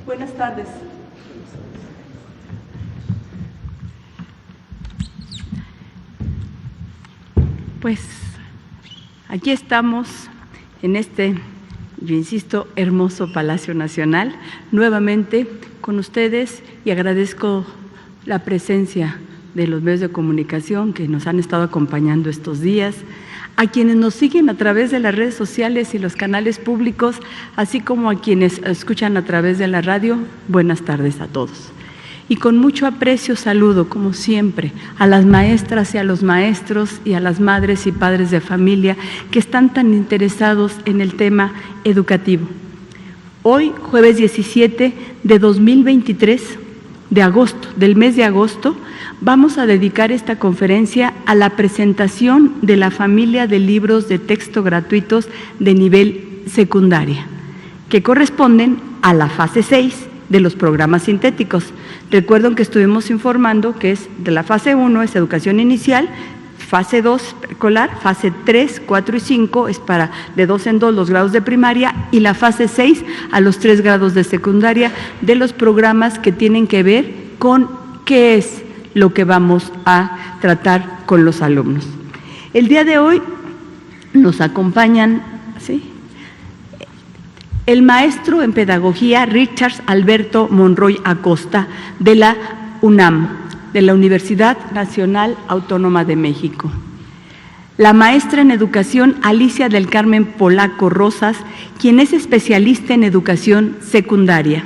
Buenas tardes. Pues aquí estamos en este, yo insisto, hermoso Palacio Nacional, nuevamente con ustedes, y agradezco la presencia de los medios de comunicación que nos han estado acompañando estos días, a quienes nos siguen a través de las redes sociales y los canales públicos, así como a quienes escuchan a través de la radio. Buenas tardes a todos. Y con mucho aprecio saludo, como siempre, a las maestras y a los maestros y a las madres y padres de familia que están tan interesados en el tema educativo. Hoy, jueves 17 de 2023, del mes de agosto, vamos a dedicar esta conferencia a la presentación de la familia de libros de texto gratuitos de nivel secundaria, que corresponden a la fase 6 de los programas sintéticos. Recuerden que estuvimos informando que es de la fase 1 es educación inicial, fase 2 preescolar, fase 3, 4 y 5 es para de 2 en 2 los grados de primaria, y la fase 6 a los 3 grados de secundaria de los programas que tienen que ver con qué es lo que vamos a tratar con los alumnos. El día de hoy nos acompañan, ¿sí?, el maestro en pedagogía Richard Alberto Monroy Acosta de la UNAM, de la Universidad Nacional Autónoma de México. La maestra en educación Alicia del Carmen Polaco Rosas, quien es especialista en educación secundaria.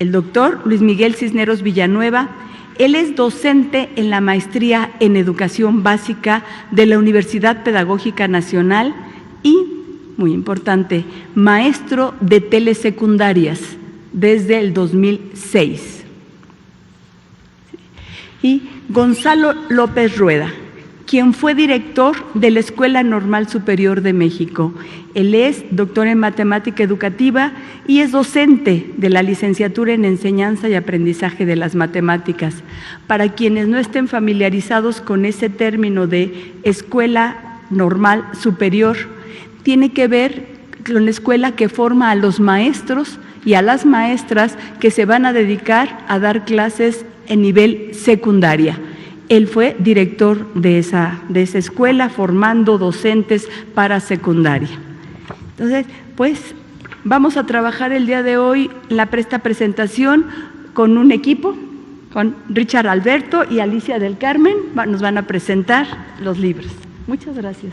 El doctor Luis Miguel Cisneros Villanueva, él es docente en la maestría en educación básica de la Universidad Pedagógica Nacional y, muy importante, maestro de telesecundarias desde el 2006. Y Gonzalo López Rueda, quien fue director de la Escuela Normal Superior de México. Él es doctor en matemática educativa y es docente de la licenciatura en enseñanza y aprendizaje de las matemáticas. Para quienes no estén familiarizados con ese término de Escuela Normal Superior, tiene que ver con la escuela que forma a los maestros y a las maestras que se van a dedicar a dar clases en nivel secundaria. Él fue director de esa escuela, formando docentes para secundaria. Entonces, pues, vamos a trabajar el día de hoy esta presentación con un equipo, con Richard Alberto y Alicia del Carmen, nos van a presentar los libros. Muchas gracias.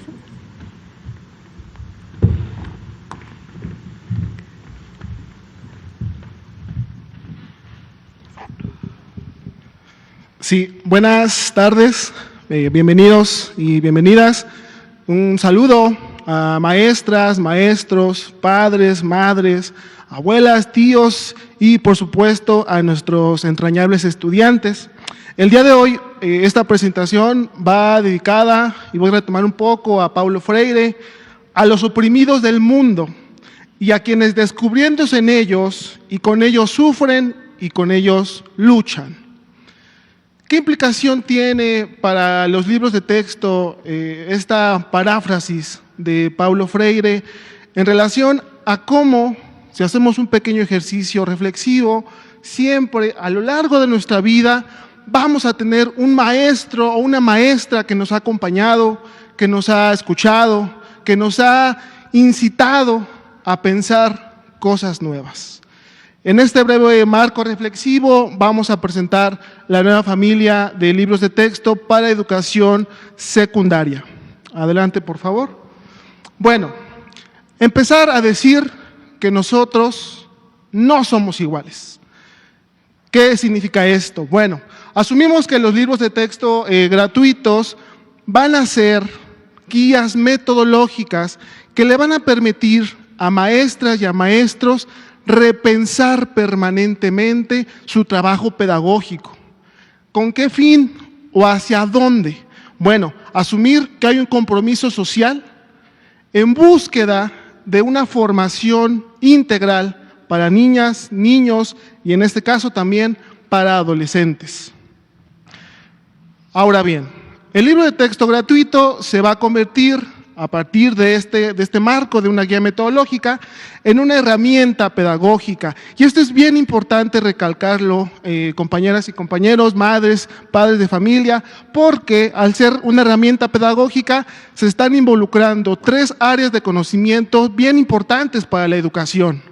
Sí, buenas tardes, bienvenidos y bienvenidas. Un saludo a maestras, maestros, padres, madres, abuelas, tíos y, por supuesto, a nuestros entrañables estudiantes. El día de hoy, esta presentación va dedicada, y voy a retomar un poco, a Paulo Freire, a los oprimidos del mundo y a quienes, descubriéndose en ellos y con ellos sufren y con ellos luchan. ¿Qué implicación tiene para los libros de texto esta paráfrasis de Paulo Freire en relación a cómo, si hacemos un pequeño ejercicio reflexivo, siempre a lo largo de nuestra vida vamos a tener un maestro o una maestra que nos ha acompañado, que nos ha escuchado, que nos ha incitado a pensar cosas nuevas? En este breve marco reflexivo vamos a presentar la nueva familia de libros de texto para educación secundaria. Adelante, por favor. Bueno, empezar a decir que nosotros no somos iguales. ¿Qué significa esto? Bueno, asumimos que los libros de texto gratuitos van a ser guías metodológicas que le van a permitir a maestras y a maestros repensar permanentemente su trabajo pedagógico. ¿Con qué fin o hacia dónde? Bueno, asumir que hay un compromiso social en búsqueda de una formación integral para niñas, niños y en este caso también para adolescentes. Ahora bien, el libro de texto gratuito se va a convertir a partir de este marco de una guía metodológica en una herramienta pedagógica. Y esto es bien importante recalcarlo, compañeras y compañeros, madres, padres de familia, porque al ser una herramienta pedagógica se están involucrando 3 áreas de conocimiento bien importantes para la educación: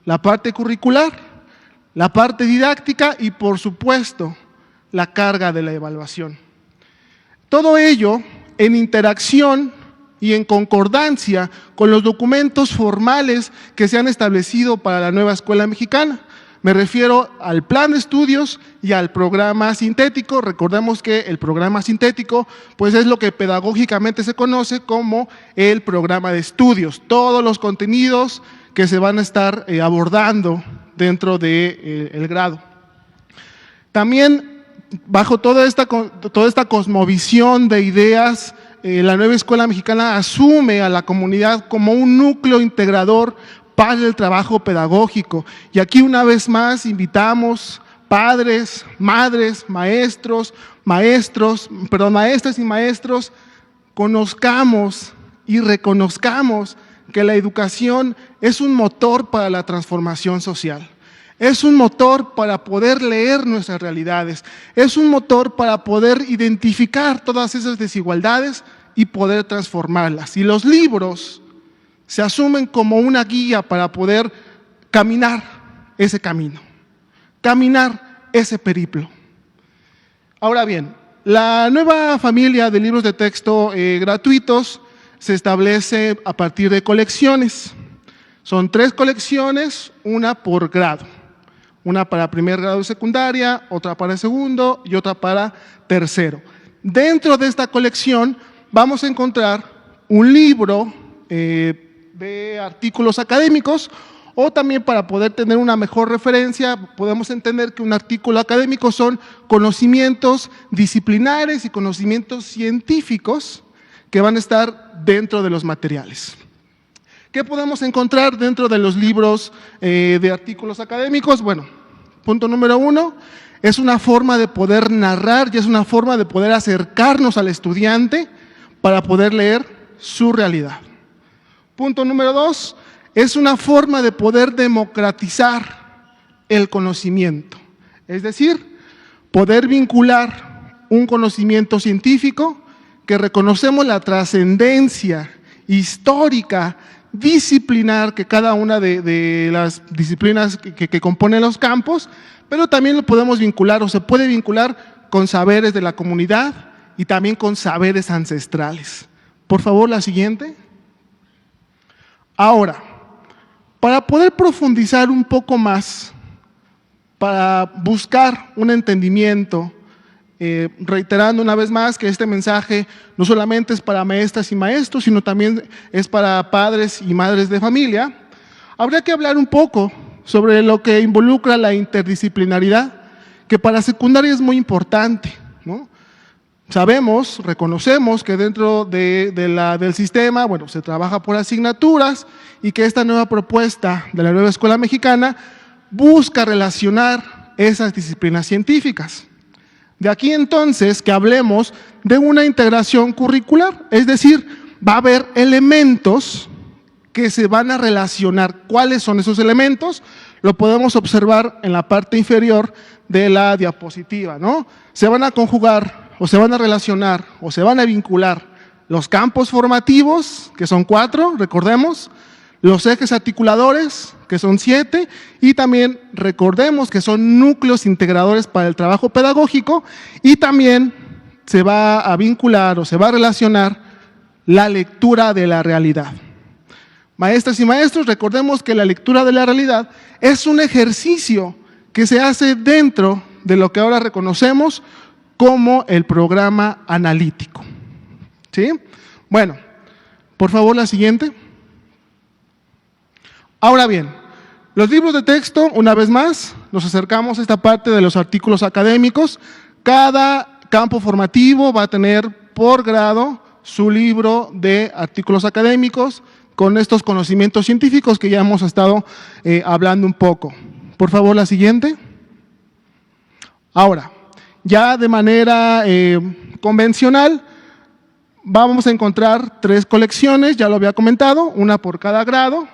la parte curricular, la parte didáctica y, por supuesto, la carga de la evaluación. Todo ello en interacción y en concordancia con los documentos formales que se han establecido para la nueva escuela mexicana. Me refiero al plan de estudios y al programa sintético. Recordemos que el programa sintético pues es lo que pedagógicamente se conoce como el programa de estudios. Todos los contenidos que se van a estar abordando dentro del grado. También bajo toda esta cosmovisión de ideas, la nueva escuela mexicana asume a la comunidad como un núcleo integrador para el trabajo pedagógico. Y aquí una vez más invitamos padres, madres, maestras y maestros, conozcamos y reconozcamos que la educación es un motor para la transformación social. Es un motor para poder leer nuestras realidades, es un motor para poder identificar todas esas desigualdades y poder transformarlas. Y los libros se asumen como una guía para poder caminar ese camino, caminar ese periplo. Ahora bien, la nueva familia de libros de texto gratuitos se establece a partir de colecciones. Son 3 colecciones, una por grado. Una para primer grado de secundaria, otra para segundo y otra para tercero. Dentro de esta colección vamos a encontrar un libro de artículos académicos, o también, para poder tener una mejor referencia, podemos entender que un artículo académico son conocimientos disciplinares y conocimientos científicos que van a estar dentro de los materiales. ¿Qué podemos encontrar dentro de los libros de artículos académicos? Bueno, punto número 1, es una forma de poder narrar y es una forma de poder acercarnos al estudiante para poder leer su realidad. Punto número 2, es una forma de poder democratizar el conocimiento, es decir, poder vincular un conocimiento científico que reconocemos la trascendencia histórica, disciplinar que cada una de las disciplinas que componen los campos, pero también lo podemos vincular o se puede vincular con saberes de la comunidad y también con saberes ancestrales. Por favor, la siguiente. Ahora, para poder profundizar un poco más, para buscar un entendimiento, reiterando una vez más que este mensaje no solamente es para maestras y maestros, sino también es para padres y madres de familia, habría que hablar un poco sobre lo que involucra la interdisciplinaridad, que para secundaria es muy importante, ¿no? Sabemos, reconocemos que dentro del sistema, bueno, se trabaja por asignaturas y que esta nueva propuesta de la nueva escuela mexicana busca relacionar esas disciplinas científicas. De aquí entonces que hablemos de una integración curricular, es decir, va a haber elementos que se van a relacionar. ¿Cuáles son esos elementos? Lo podemos observar en la parte inferior de la diapositiva, ¿no? Se van a conjugar o se van a relacionar o se van a vincular los campos formativos, que son 4, recordemos, los ejes articuladores, que son 7, y también recordemos que son núcleos integradores para el trabajo pedagógico, y también se va a vincular o se va a relacionar la lectura de la realidad. Maestras y maestros, recordemos que la lectura de la realidad es un ejercicio que se hace dentro de lo que ahora reconocemos como el programa analítico. ¿Sí? Bueno, por favor, la siguiente. Ahora bien, los libros de texto, una vez más, nos acercamos a esta parte de los artículos académicos. Cada campo formativo va a tener por grado su libro de artículos académicos con estos conocimientos científicos que ya hemos estado hablando un poco. Por favor, la siguiente. Ahora, ya de manera convencional, vamos a encontrar 3 colecciones, ya lo había comentado, una por cada grado.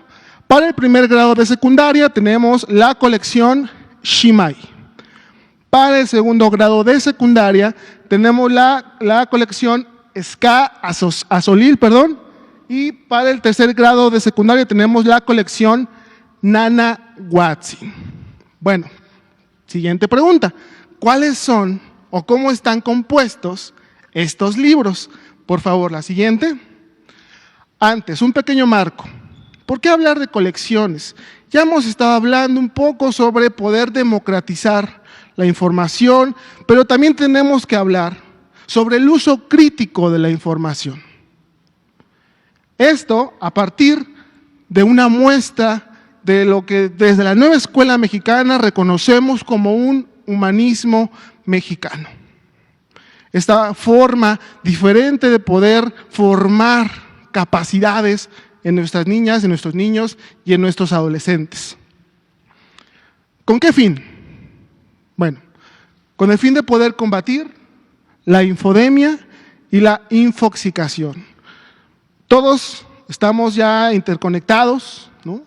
Para el primer grado de secundaria tenemos la colección Shimai. Para el segundo grado de secundaria tenemos la colección Ska Azolil, y para el tercer grado de secundaria tenemos la colección Nana Watsi. Bueno, siguiente pregunta. ¿Cuáles son o cómo están compuestos estos libros? Por favor, la siguiente. Antes, un pequeño marco. ¿Por qué hablar de colecciones? Ya hemos estado hablando un poco sobre poder democratizar la información, pero también tenemos que hablar sobre el uso crítico de la información. Esto a partir de una muestra de lo que desde la nueva escuela mexicana reconocemos como un humanismo mexicano. Esta forma diferente de poder formar capacidades en nuestras niñas, en nuestros niños y en nuestros adolescentes. ¿Con qué fin? Bueno, con el fin de poder combatir la infodemia y la infoxicación. Todos estamos ya interconectados, ¿no?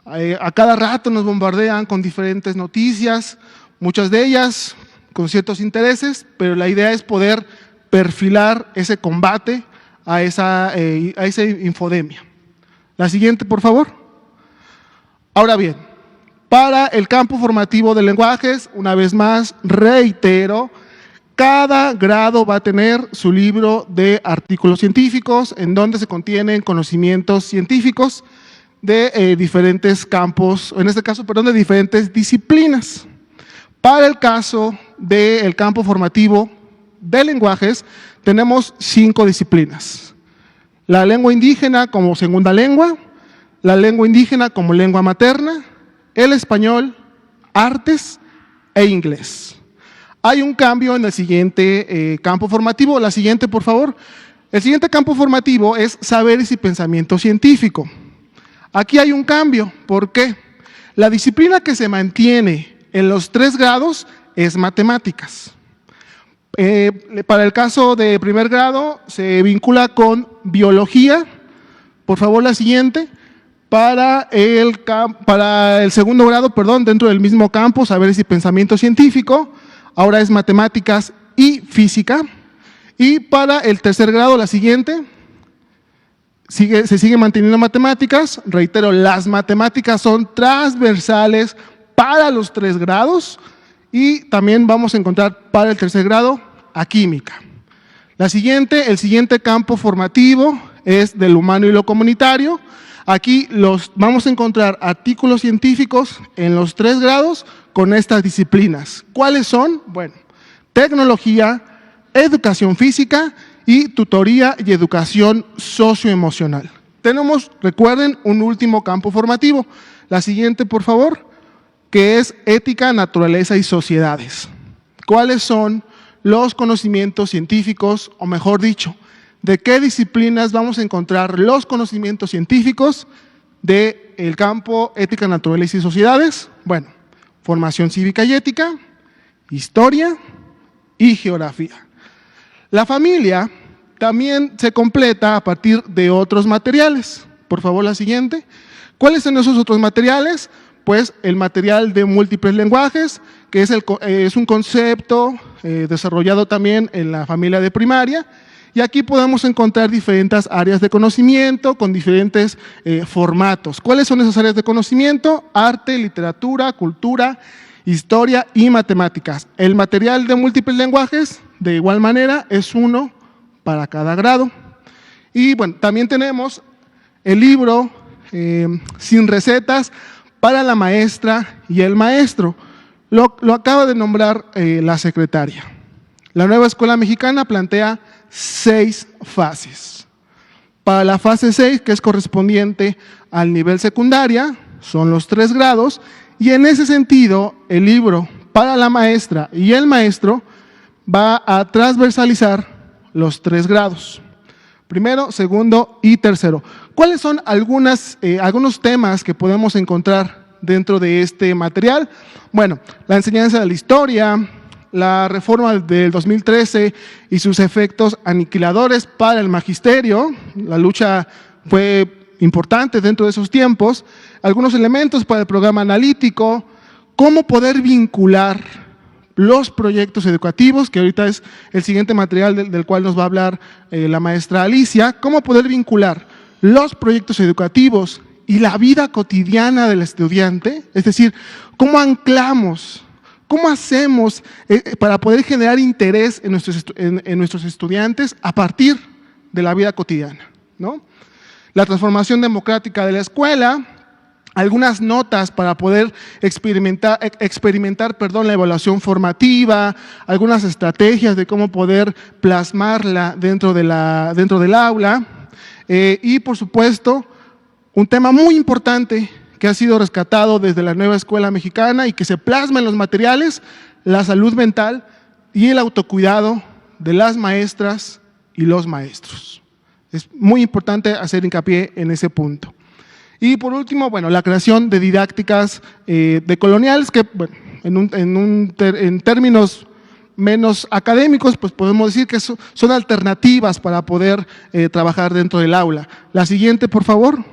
A cada rato nos bombardean con diferentes noticias, muchas de ellas con ciertos intereses, pero la idea es poder perfilar ese combate a esa infodemia. La siguiente, por favor. Ahora bien, para el campo formativo de lenguajes, una vez más, reitero, cada grado va a tener su libro de artículos científicos en donde se contienen conocimientos científicos de diferentes campos, en este caso, perdón, de diferentes disciplinas. Para el caso del campo formativo de lenguajes, tenemos 5 disciplinas. La lengua indígena como segunda lengua, la lengua indígena como lengua materna, el español, artes e inglés. Hay un cambio en el siguiente campo formativo. La siguiente, por favor. El siguiente campo formativo es saberes y pensamiento científico. Aquí hay un cambio. ¿Por qué? La disciplina que se mantiene en los 3 grados es matemáticas. Para el caso de primer grado se vincula con biología. Por favor, la siguiente. Para el segundo grado, dentro del mismo campo, saberes y pensamiento científico, ahora es matemáticas y física. Y para el tercer grado, la siguiente, se sigue manteniendo matemáticas. Reitero, las matemáticas son transversales para los 3 grados y también vamos a encontrar para el tercer grado a química. El siguiente campo formativo es del humano y lo comunitario. Aquí vamos a encontrar artículos científicos en los 3 grados con estas disciplinas. ¿Cuáles son? Bueno, tecnología, educación física y tutoría y educación socioemocional. Tenemos, recuerden, un último campo formativo. La siguiente, por favor, que es ética, naturaleza y sociedades. ¿Cuáles son los conocimientos científicos, o mejor dicho, de qué disciplinas vamos a encontrar los conocimientos científicos del campo ética, naturaleza y sociedades? Bueno, formación cívica y ética, historia y geografía. La familia también se completa a partir de otros materiales. Por favor, la siguiente. ¿Cuáles son esos otros materiales? Pues el material de múltiples lenguajes, que es un concepto desarrollado también en la familia de primaria, y aquí podemos encontrar diferentes áreas de conocimiento con diferentes formatos. ¿Cuáles son esas áreas de conocimiento? Arte, literatura, cultura, historia y matemáticas. El material de múltiples lenguajes, de igual manera, es uno para cada grado. Y bueno, también tenemos el libro sin recetas para la maestra y el maestro. Lo acaba de nombrar la secretaria. La nueva escuela mexicana plantea 6 fases. Para la fase 6, que es correspondiente al nivel secundaria, son los 3 grados, y en ese sentido, el libro para la maestra y el maestro va a transversalizar los 3 grados. Primero, segundo y tercero. ¿Cuáles son algunos temas que podemos encontrar dentro de este material? Bueno, la enseñanza de la historia, la reforma del 2013 y sus efectos aniquiladores para el magisterio. La lucha fue importante dentro de esos tiempos. Algunos elementos para el programa analítico, cómo poder vincular los proyectos educativos, que ahorita es el siguiente material del cual nos va a hablar la maestra Alicia, cómo poder vincular los proyectos educativos y la vida cotidiana del estudiante, es decir, cómo anclamos, cómo hacemos para poder generar interés en nuestros estudiantes a partir de la vida cotidiana, ¿no? La transformación democrática de la escuela, algunas notas para poder experimentar la evaluación formativa, algunas estrategias de cómo poder plasmarla dentro del aula, y por supuesto, un tema muy importante que ha sido rescatado desde la nueva escuela mexicana y que se plasma en los materiales, la salud mental y el autocuidado de las maestras y los maestros. Es muy importante hacer hincapié en ese punto. Y por último, bueno, la creación de didácticas decoloniales que, bueno, en términos menos académicos, pues podemos decir que son alternativas para poder trabajar dentro del aula. La siguiente, por favor.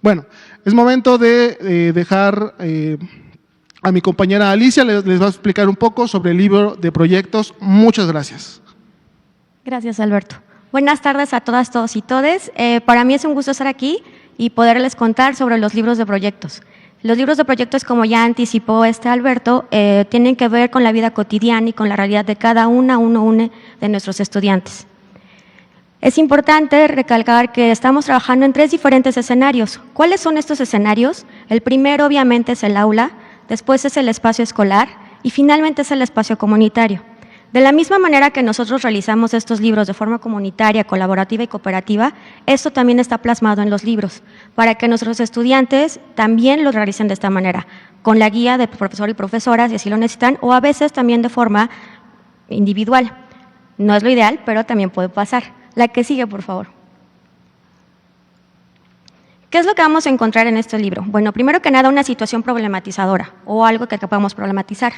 Bueno, es momento de dejar a mi compañera Alicia, les va a explicar un poco sobre el libro de proyectos. Muchas gracias. Gracias, Alberto. Buenas tardes a todas, todos y todes. Para mí es un gusto estar aquí y poderles contar sobre los libros de proyectos. Los libros de proyectos, como ya anticipó Alberto, tienen que ver con la vida cotidiana y con la realidad de cada uno de nuestros estudiantes. Es importante recalcar que estamos trabajando en 3 diferentes escenarios. ¿Cuáles son estos escenarios? El primero, obviamente, es el aula, después es el espacio escolar y finalmente es el espacio comunitario. De la misma manera que nosotros realizamos estos libros de forma comunitaria, colaborativa y cooperativa, esto también está plasmado en los libros, para que nuestros estudiantes también lo realicen de esta manera, con la guía de profesor y profesoras, si así lo necesitan, o a veces también de forma individual. No es lo ideal, pero también puede pasar. La que sigue, por favor. ¿Qué es lo que vamos a encontrar en este libro? Bueno, primero que nada, una situación problematizadora o algo que podamos problematizar.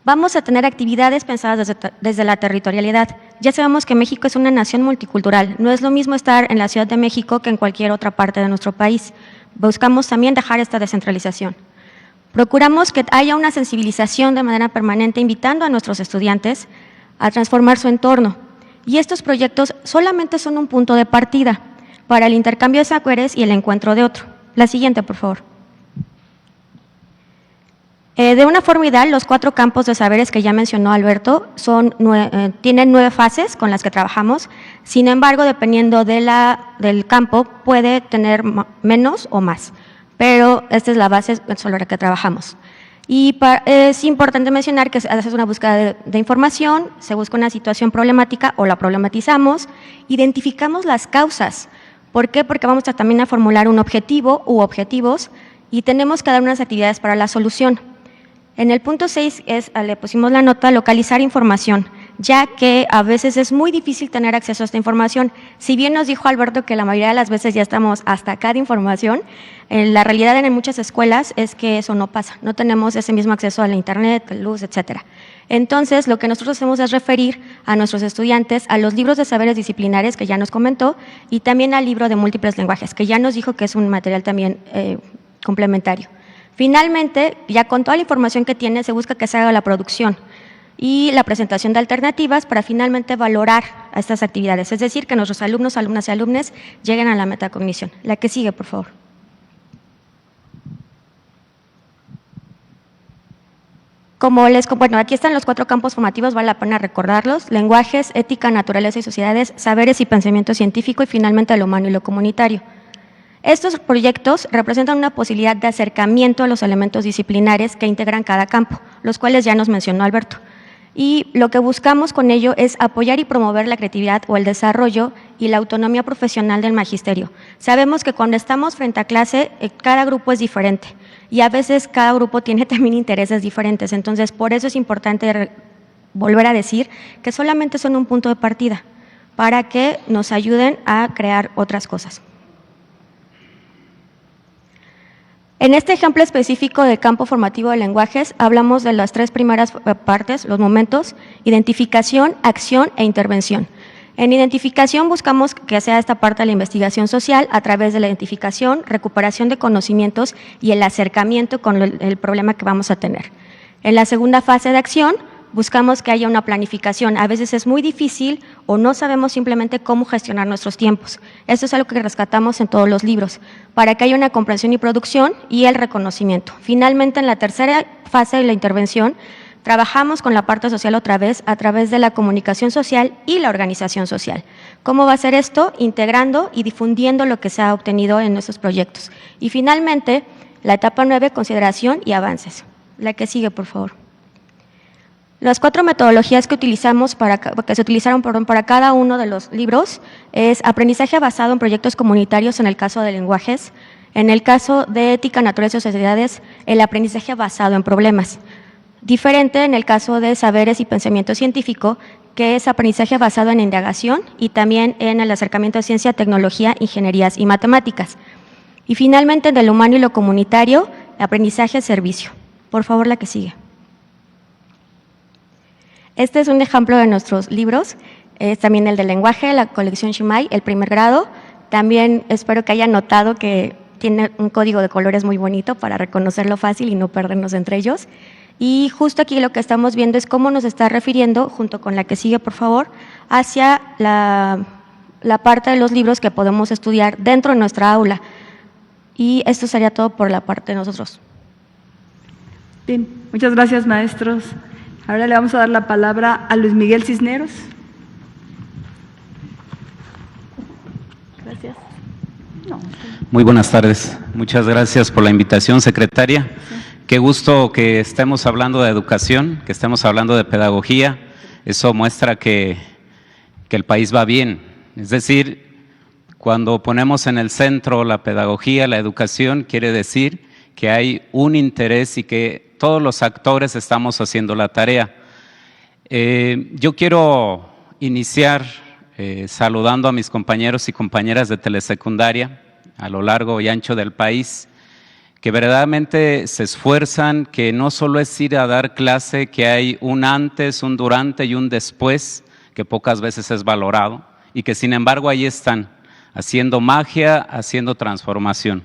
Vamos a tener actividades pensadas desde la territorialidad. Ya sabemos que México es una nación multicultural. No es lo mismo estar en la Ciudad de México que en cualquier otra parte de nuestro país. Buscamos también dejar esta descentralización. Procuramos que haya una sensibilización de manera permanente, invitando a nuestros estudiantes a transformar su entorno. Y estos proyectos solamente son un punto de partida para el intercambio de saberes y el encuentro de otro. La siguiente, por favor. De una forma ideal, los 4 campos de saberes que ya mencionó Alberto tienen 9 fases con las que trabajamos. Sin embargo, dependiendo del campo, puede tener menos o más, pero esta es la base sobre la que trabajamos. Y es importante mencionar que se hace una búsqueda de información, se busca una situación problemática o la problematizamos, identificamos las causas. ¿Por qué? Porque vamos también a formular un objetivo u objetivos y tenemos que dar unas actividades para la solución. En el punto 6 le pusimos la nota localizar información, ya que a veces es muy difícil tener acceso a esta información. Si bien nos dijo Alberto que la mayoría de las veces ya estamos hasta acá de información, la realidad en muchas escuelas es que eso no pasa, no tenemos ese mismo acceso a la internet, luz, etcétera. Entonces, lo que nosotros hacemos es referir a nuestros estudiantes a los libros de saberes disciplinares que ya nos comentó y también al libro de múltiples lenguajes, que ya nos dijo que es un material también complementario. Finalmente, ya con toda la información que tiene, se busca que se haga la producción y la presentación de alternativas para finalmente valorar a estas actividades, es decir, que nuestros alumnos, alumnas y alumnes lleguen a la metacognición. La que sigue, por favor. Bueno, aquí están los 4 campos formativos, vale la pena recordarlos: lenguajes, ética, naturaleza y sociedades, saberes y pensamiento científico y finalmente lo humano y lo comunitario. Estos proyectos representan una posibilidad de acercamiento a los elementos disciplinares que integran cada campo, los cuales ya nos mencionó Alberto. Y lo que buscamos con ello es apoyar y promover la creatividad o el desarrollo y la autonomía profesional del magisterio. Sabemos que cuando estamos frente a clase, cada grupo es diferente y a veces cada grupo tiene también intereses diferentes. Entonces, por eso es importante volver a decir que solamente son un punto de partida para que nos ayuden a crear otras cosas. En este ejemplo específico del campo formativo de lenguajes, hablamos de las tres primeras partes, los momentos: identificación, acción e intervención. En identificación buscamos que sea esta parte de la investigación social a través de la identificación, recuperación de conocimientos y el acercamiento con el problema que vamos a tener. En la segunda fase de acción, buscamos que haya una planificación. A veces es muy difícil o no sabemos simplemente cómo gestionar nuestros tiempos. Esto es algo que rescatamos en todos los libros, para que haya una comprensión y producción y el reconocimiento. Finalmente, en la tercera fase de la intervención, trabajamos con la parte social otra vez a través de la comunicación social y la organización social. ¿Cómo va a ser esto? Integrando y difundiendo lo que se ha obtenido en nuestros proyectos. Y finalmente, la etapa 9, consideración y avances. La que sigue, por favor. Las 4 metodologías que se utilizaron para cada uno de los libros es aprendizaje basado en proyectos comunitarios en el caso de lenguajes, en el caso de ética, naturaleza y sociedades, el aprendizaje basado en problemas. Diferente en el caso de saberes y pensamiento científico, que es aprendizaje basado en indagación y también en el acercamiento de ciencia, tecnología, ingenierías y matemáticas. Y finalmente, en el humano y lo comunitario, aprendizaje-servicio. Por favor, la que sigue. Este es un ejemplo de nuestros libros, es también el de lenguaje, la colección Shimai, el primer grado. También espero que hayan notado que tiene un código de colores muy bonito para reconocerlo fácil y no perdernos entre ellos. Y justo aquí lo que estamos viendo es cómo nos está refiriendo, junto con la que sigue, por favor, hacia la parte de los libros que podemos estudiar dentro de nuestra aula. Y esto sería todo por la parte de nosotros. Bien, muchas gracias, maestros. Ahora le vamos a dar la palabra a Luis Miguel Cisneros. Gracias. No. Muy buenas tardes. Muchas gracias por la invitación, secretaria. Sí. Qué gusto que estemos hablando de educación, que estemos hablando de pedagogía. Eso muestra que el país va bien. Es decir, cuando ponemos en el centro la pedagogía, la educación, quiere decir que hay un interés y que todos los actores estamos haciendo la tarea. Yo quiero iniciar saludando a mis compañeros y compañeras de telesecundaria a lo largo y ancho del país, que verdaderamente se esfuerzan, que no solo es ir a dar clase, que hay un antes, un durante y un después, que pocas veces es valorado, y que sin embargo ahí están, haciendo magia, haciendo transformación.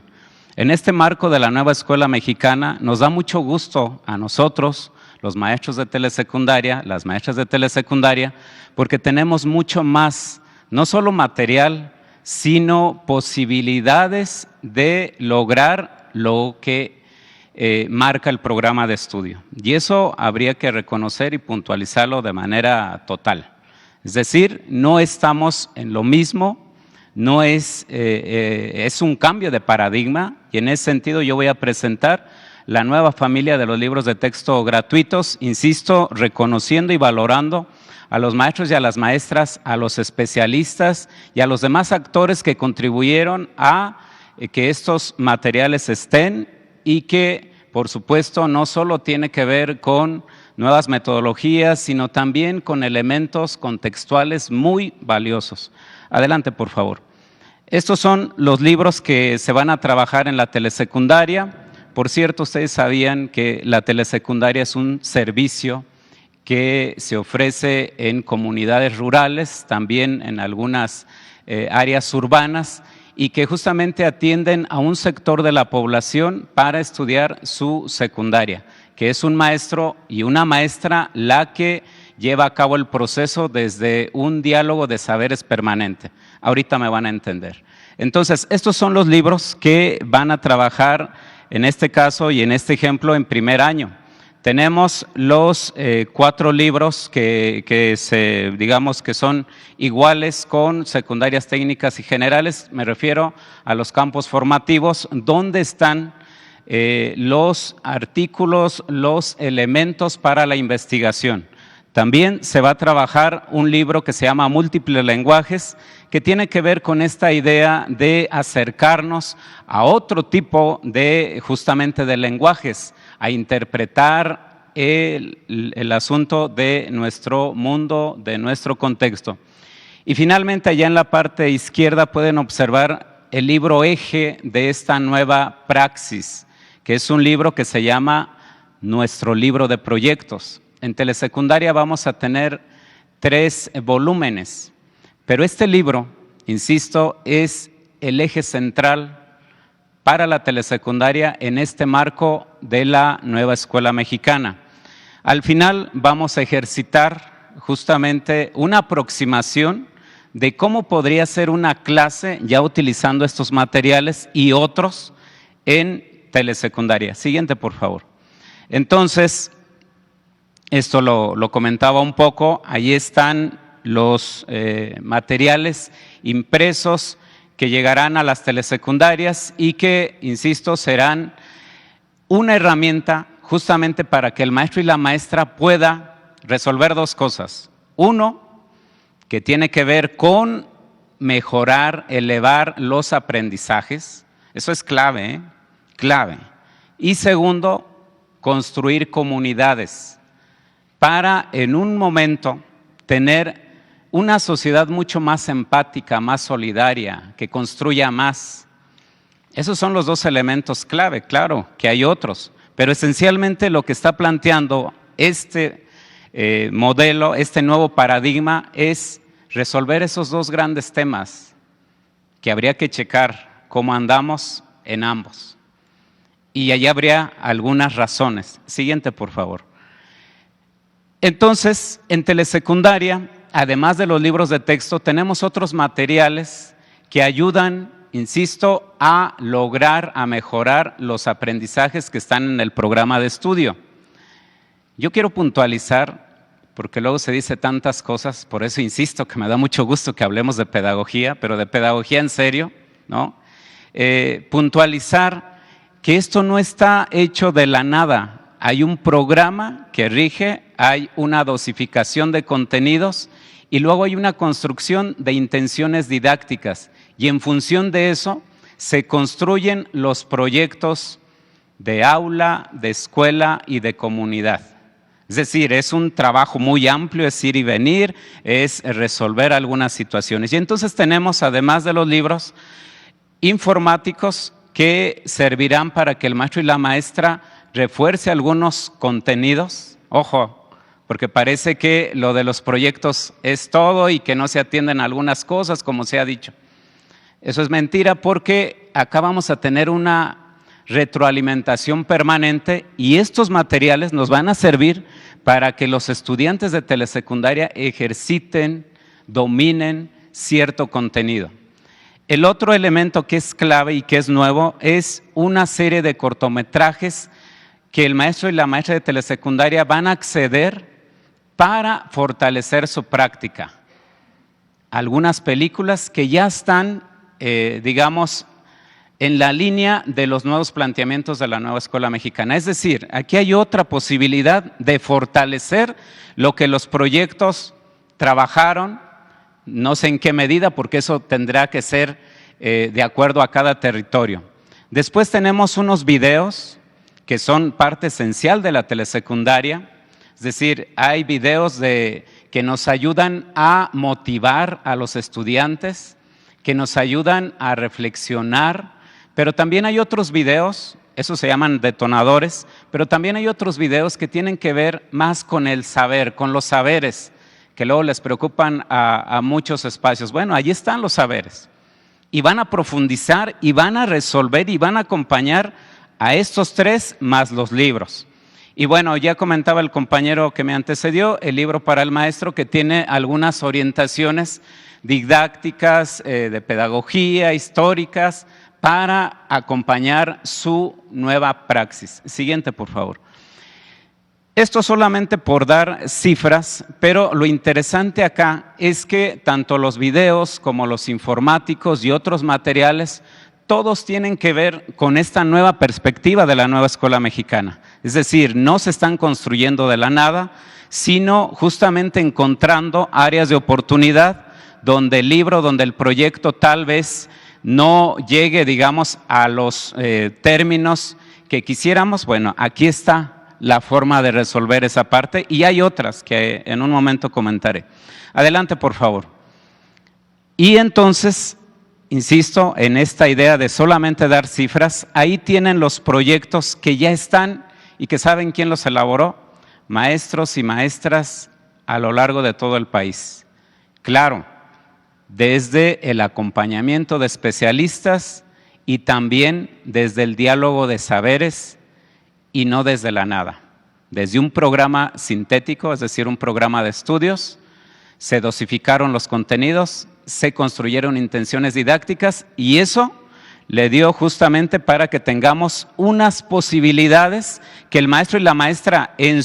En este marco de la nueva escuela mexicana nos da mucho gusto a nosotros, los maestros de telesecundaria, las maestras de telesecundaria, porque tenemos mucho más, no solo material, sino posibilidades de lograr lo que marca el programa de estudio. Y eso habría que reconocer y puntualizarlo de manera total. Es decir, no estamos en lo mismo, no es un cambio de paradigma, y en ese sentido yo voy a presentar la nueva familia de los libros de texto gratuitos, insisto, reconociendo y valorando a los maestros y a las maestras, a los especialistas y a los demás actores que contribuyeron a que estos materiales estén, y que, por supuesto, no solo tiene que ver con nuevas metodologías, sino también con elementos contextuales muy valiosos. Adelante, por favor. Estos son los libros que se van a trabajar en la telesecundaria. Por cierto, ustedes sabían que la telesecundaria es un servicio que se ofrece en comunidades rurales, también en algunas áreas urbanas, y que justamente atienden a un sector de la población para estudiar su secundaria, que es un maestro y una maestra la que lleva a cabo el proceso desde un diálogo de saberes permanente. Ahorita me van a entender. Entonces, estos son los libros que van a trabajar en este caso y en este ejemplo en primer año. Tenemos los 4 libros digamos que son iguales con secundarias técnicas y generales. Me refiero a los campos formativos, donde están los artículos, los elementos para la investigación. También se va a trabajar un libro que se llama Múltiples lenguajes, que tiene que ver con esta idea de acercarnos a otro tipo de, justamente, de lenguajes, a interpretar el asunto de nuestro mundo, de nuestro contexto. Y finalmente, allá en la parte izquierda pueden observar el libro eje de esta nueva praxis, que es un libro que se llama Nuestro Libro de Proyectos. En telesecundaria vamos a tener 3 volúmenes, pero este libro, insisto, es el eje central para la telesecundaria en este marco de la nueva escuela mexicana. Al final vamos a ejercitar justamente una aproximación de cómo podría ser una clase ya utilizando estos materiales y otros en telesecundaria. Siguiente, por favor. Entonces, esto lo comentaba un poco, ahí están los materiales impresos que llegarán a las telesecundarias y que, insisto, serán una herramienta justamente para que el maestro y la maestra pueda resolver 2 cosas. Uno, que tiene que ver con mejorar, elevar los aprendizajes. Eso es clave, ¿eh? Clave. Y segundo, construir comunidades para en un momento tener una sociedad mucho más empática, más solidaria, que construya más. Esos son los 2 elementos clave, claro, que hay otros, pero esencialmente lo que está planteando este modelo, este nuevo paradigma, es resolver esos 2 grandes temas que habría que checar cómo andamos en ambos. Y allí habría algunas razones. Siguiente, por favor. Entonces, en telesecundaria, además de los libros de texto, tenemos otros materiales que ayudan, insisto, a lograr, a mejorar los aprendizajes que están en el programa de estudio. Yo quiero puntualizar, porque luego se dice tantas cosas, por eso insisto que me da mucho gusto que hablemos de pedagogía, pero de pedagogía en serio, ¿no? Puntualizar que esto no está hecho de la nada. Hay un programa que rige, hay una dosificación de contenidos y luego hay una construcción de intenciones didácticas. Y en función de eso se construyen los proyectos de aula, de escuela y de comunidad. Es decir, es un trabajo muy amplio, es ir y venir, es resolver algunas situaciones. Y entonces tenemos, además de los libros informáticos, que servirán para que el maestro y la maestra refuerce algunos contenidos. Ojo, porque parece que lo de los proyectos es todo y que no se atienden algunas cosas, como se ha dicho. Eso es mentira, porque acá vamos a tener una retroalimentación permanente y estos materiales nos van a servir para que los estudiantes de telesecundaria ejerciten, dominen cierto contenido. El otro elemento que es clave y que es nuevo es una serie de cortometrajes que el maestro y la maestra de telesecundaria van a acceder para fortalecer su práctica. Algunas películas que ya están, digamos, en la línea de los nuevos planteamientos de la nueva escuela mexicana. Es decir, aquí hay otra posibilidad de fortalecer lo que los proyectos trabajaron, no sé en qué medida, porque eso tendrá que ser de acuerdo a cada territorio. Después tenemos unos videos que son parte esencial de la telesecundaria, es decir, hay videos que nos ayudan a motivar a los estudiantes, que nos ayudan a reflexionar, pero también hay otros videos, esos se llaman detonadores, pero también hay otros videos que tienen que ver más con el saber, con los saberes, que luego les preocupan a muchos espacios. Bueno, allí están los saberes y van a profundizar y van a resolver y van a acompañar a estos 3 más los libros. Y bueno, ya comentaba el compañero que me antecedió, el libro para el maestro, que tiene algunas orientaciones didácticas, de pedagogía, históricas, para acompañar su nueva praxis. Siguiente, por favor. Esto solamente por dar cifras, pero lo interesante acá es que tanto los videos como los informáticos y otros materiales, todos tienen que ver con esta nueva perspectiva de la nueva escuela mexicana. Es decir, no se están construyendo de la nada, sino justamente encontrando áreas de oportunidad donde el libro, donde el proyecto tal vez no llegue, digamos, a los términos que quisiéramos. Bueno, aquí está la forma de resolver esa parte y hay otras que en un momento comentaré. Adelante, por favor. Y entonces, insisto en esta idea de solamente dar cifras, ahí tienen los proyectos que ya están y que saben quién los elaboró, maestros y maestras a lo largo de todo el país. Claro, desde el acompañamiento de especialistas y también desde el diálogo de saberes y no desde la nada. Desde un programa sintético, es decir, un programa de estudios, se dosificaron los contenidos, se construyeron intenciones didácticas y eso le dio justamente para que tengamos unas posibilidades que el maestro y la maestra en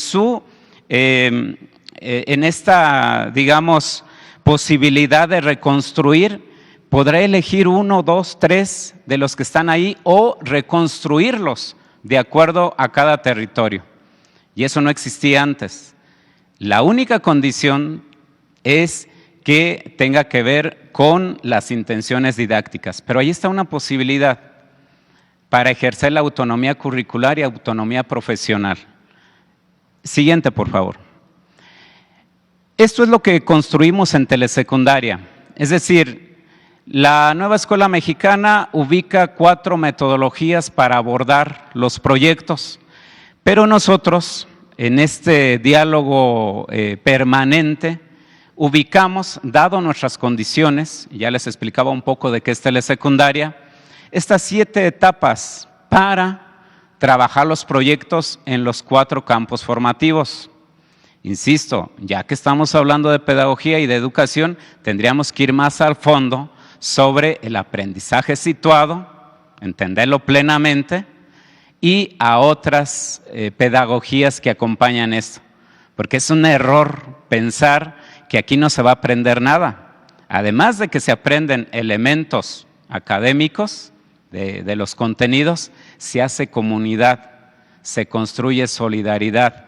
esta, digamos, posibilidad de reconstruir, podrá elegir 1, 2, 3 de los que están ahí o reconstruirlos de acuerdo a cada territorio. Y eso no existía antes. La única condición es que tenga que ver con las intenciones didácticas. Pero ahí está una posibilidad para ejercer la autonomía curricular y autonomía profesional. Siguiente, por favor. Esto es lo que construimos en telesecundaria. Es decir, la Nueva Escuela Mexicana ubica 4 metodologías para abordar los proyectos, pero nosotros, en este diálogo permanente, ubicamos, dado nuestras condiciones, ya les explicaba un poco de qué es telesecundaria, estas 7 etapas para trabajar los proyectos en los 4 campos formativos. Insisto, ya que estamos hablando de pedagogía y de educación, tendríamos que ir más al fondo sobre el aprendizaje situado, entenderlo plenamente, y a otras pedagogías que acompañan esto. Porque es un error pensar que aquí no se va a aprender nada. Además de que se aprenden elementos académicos de los contenidos, se hace comunidad, se construye solidaridad.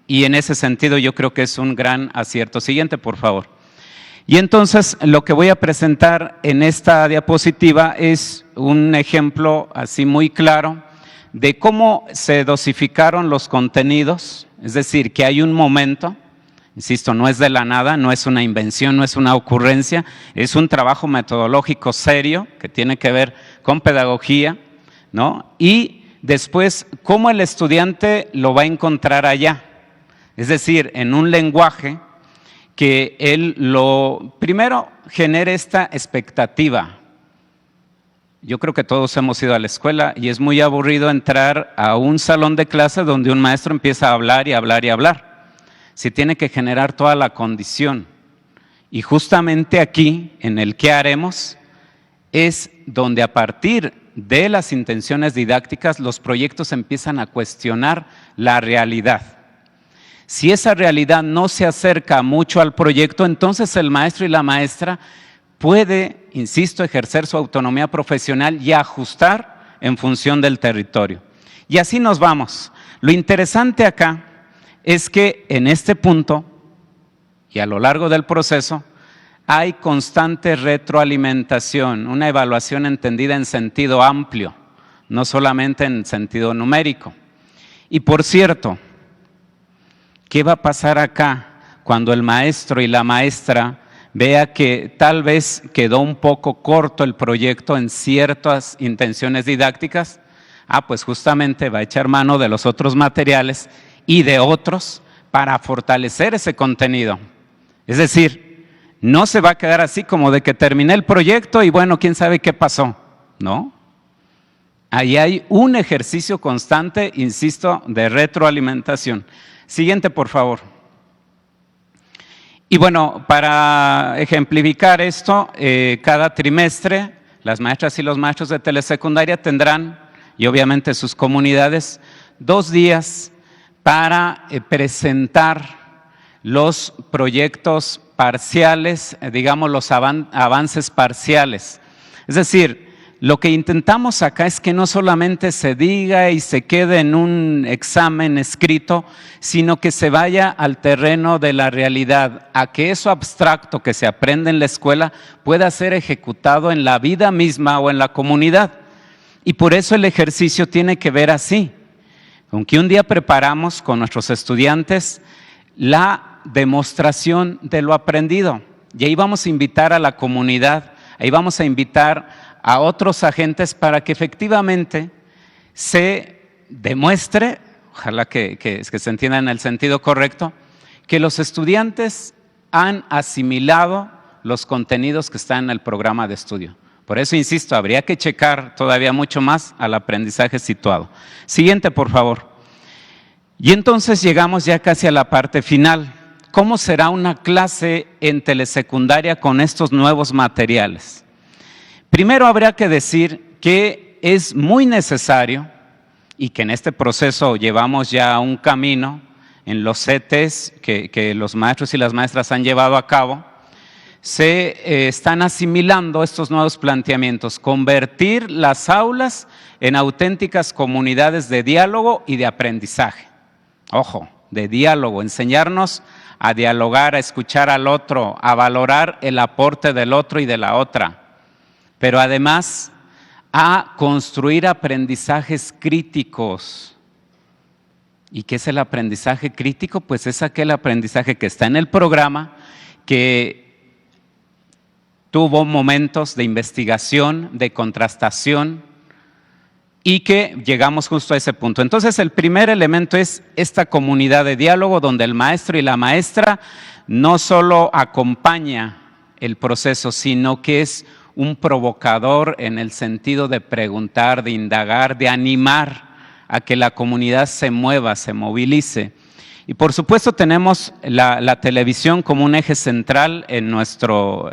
Y en ese sentido yo creo que es un gran acierto. Siguiente, por favor. Y entonces lo que voy a presentar en esta diapositiva es un ejemplo así muy claro de cómo se dosificaron los contenidos, es decir, que hay un momento, insisto, no es de la nada, no es una invención, no es una ocurrencia, es un trabajo metodológico serio que tiene que ver con pedagogía, ¿no? Y después, cómo el estudiante lo va a encontrar allá, es decir, en un lenguaje que él primero genere esta expectativa. Yo creo que todos hemos ido a la escuela y es muy aburrido entrar a un salón de clase donde un maestro empieza a hablar y hablar y hablar. Se tiene que generar toda la condición. Y justamente aquí, en el qué haremos, es donde a partir de las intenciones didácticas los proyectos empiezan a cuestionar la realidad. Si esa realidad no se acerca mucho al proyecto, entonces el maestro y la maestra puede, insisto, ejercer su autonomía profesional y ajustar en función del territorio. Y así nos vamos. Lo interesante acá es que en este punto y a lo largo del proceso hay constante retroalimentación, una evaluación entendida en sentido amplio, no solamente en sentido numérico. Y por cierto, ¿qué va a pasar acá cuando el maestro y la maestra vea que tal vez quedó un poco corto el proyecto en ciertas intenciones didácticas? Pues justamente va a echar mano de los otros materiales y de otros para fortalecer ese contenido. Es decir, no se va a quedar así como de que terminé el proyecto y bueno, quién sabe qué pasó, ¿no? Ahí hay un ejercicio constante, insisto, de retroalimentación. Siguiente, por favor. Y bueno, para ejemplificar esto, cada trimestre las maestras y los maestros de telesecundaria tendrán, y obviamente sus comunidades, 2 días para presentar los proyectos parciales, digamos los avances parciales. Es decir, lo que intentamos acá es que no solamente se diga y se quede en un examen escrito, sino que se vaya al terreno de la realidad, a que eso abstracto que se aprende en la escuela pueda ser ejecutado en la vida misma o en la comunidad. Y por eso el ejercicio tiene que ver así, con que un día preparamos con nuestros estudiantes la demostración de lo aprendido. Y ahí vamos a invitar a la comunidad Ahí vamos a invitar a otros agentes para que efectivamente se demuestre, ojalá que se entienda en el sentido correcto, que los estudiantes han asimilado los contenidos que están en el programa de estudio. Por eso, insisto, habría que checar todavía mucho más al aprendizaje situado. Siguiente, por favor. Y entonces llegamos ya casi a la parte final. ¿Cómo será una clase en telesecundaria con estos nuevos materiales? Primero habría que decir que es muy necesario y que en este proceso llevamos ya un camino en los CTs que los maestros y las maestras han llevado a cabo. Se están asimilando estos nuevos planteamientos, convertir las aulas en auténticas comunidades de diálogo y de aprendizaje. Ojo, de diálogo, enseñarnos a dialogar, a escuchar al otro, a valorar el aporte del otro y de la otra, pero además a construir aprendizajes críticos. ¿Y qué es el aprendizaje crítico? Pues es aquel aprendizaje que está en el programa, que tuvo momentos de investigación, de contrastación y que llegamos justo a ese punto. Entonces, el primer elemento es esta comunidad de diálogo donde el maestro y la maestra no solo acompaña el proceso, sino que es un provocador en el sentido de preguntar, de indagar, de animar a que la comunidad se mueva, se movilice. Y por supuesto tenemos la televisión como un eje central en nuestro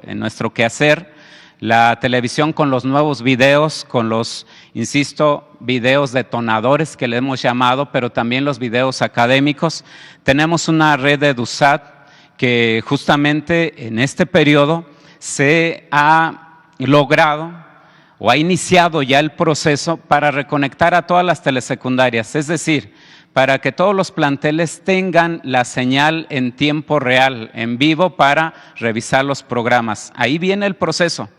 quehacer, la televisión con los nuevos videos, con los, insisto, videos detonadores que le hemos llamado, pero también los videos académicos. Tenemos una red de EduSat que justamente en este periodo se ha logrado o ha iniciado ya el proceso para reconectar a todas las telesecundarias, es decir, para que todos los planteles tengan la señal en tiempo real, en vivo, para revisar los programas. Ahí viene el proceso.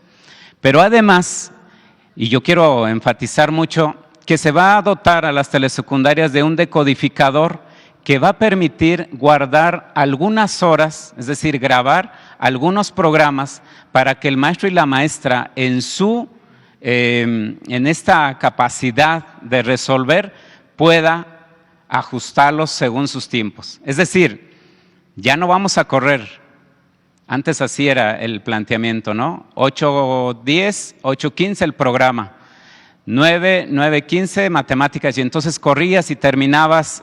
Pero además, y yo quiero enfatizar mucho, que se va a dotar a las telesecundarias de un decodificador que va a permitir guardar algunas horas, es decir, grabar algunos programas para que el maestro y la maestra en esta capacidad de resolver pueda ajustarlos según sus tiempos. Es decir, ya no vamos a correr. Antes así era el planteamiento, ¿no? 8:10, 8:15 el programa, 9:15 matemáticas, y entonces corrías y terminabas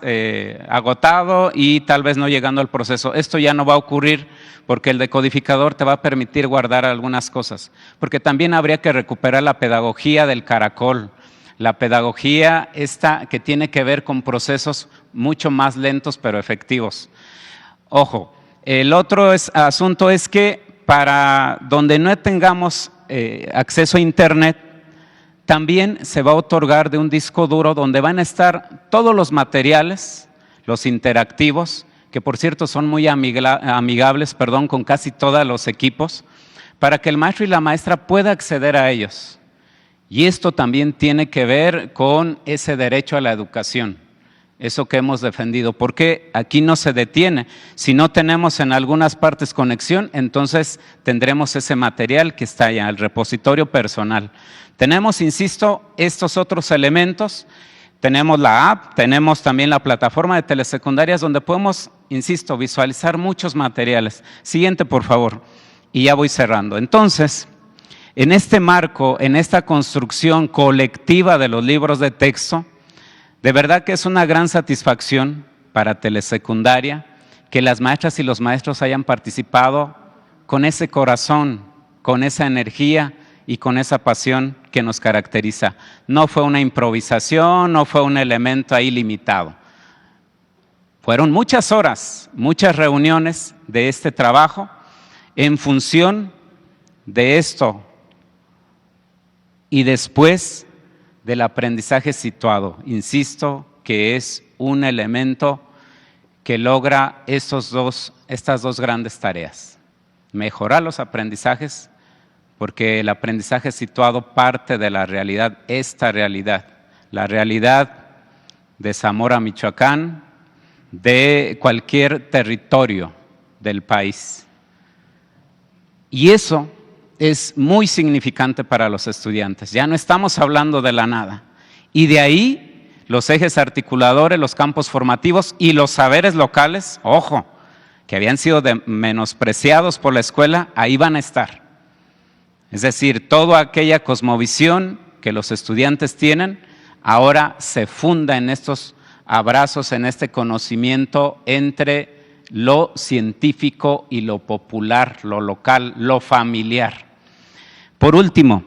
agotado y tal vez no llegando al proceso. Esto ya no va a ocurrir porque el decodificador te va a permitir guardar algunas cosas, porque también habría que recuperar la pedagogía del caracol, la pedagogía esta que tiene que ver con procesos mucho más lentos pero efectivos. Ojo, el otro asunto es que para donde no tengamos acceso a internet, también se va a otorgar de un disco duro donde van a estar todos los materiales, los interactivos, que por cierto son muy amigables, con casi todos los equipos, para que el maestro y la maestra pueda acceder a ellos. Y esto también tiene que ver con ese derecho a la educación, eso que hemos defendido, porque aquí no se detiene. Si no tenemos en algunas partes conexión, entonces tendremos ese material que está allá, el repositorio personal. Tenemos, insisto, estos otros elementos, tenemos la app, tenemos también la plataforma de telesecundarias donde podemos, insisto, visualizar muchos materiales. Siguiente, por favor, y ya voy cerrando. Entonces, en este marco, en esta construcción colectiva de los libros de texto, de verdad que es una gran satisfacción para telesecundaria que las maestras y los maestros hayan participado con ese corazón, con esa energía y con esa pasión que nos caracteriza. No fue una improvisación, no fue un elemento ahí limitado. Fueron muchas horas, muchas reuniones de este trabajo en función de esto y después del aprendizaje situado. Insisto que es un elemento que logra estas dos grandes tareas. Mejorar los aprendizajes, porque el aprendizaje situado parte de la realidad, la realidad de Zamora, Michoacán, de cualquier territorio del país. Y eso es muy significante para los estudiantes. Ya no estamos hablando de la nada. Y de ahí los ejes articuladores, los campos formativos y los saberes locales, ojo, que habían sido menospreciados por la escuela, ahí van a estar. Es decir, toda aquella cosmovisión que los estudiantes tienen, ahora se funda en estos abrazos, en este conocimiento entre lo científico y lo popular, lo local, lo familiar. Por último,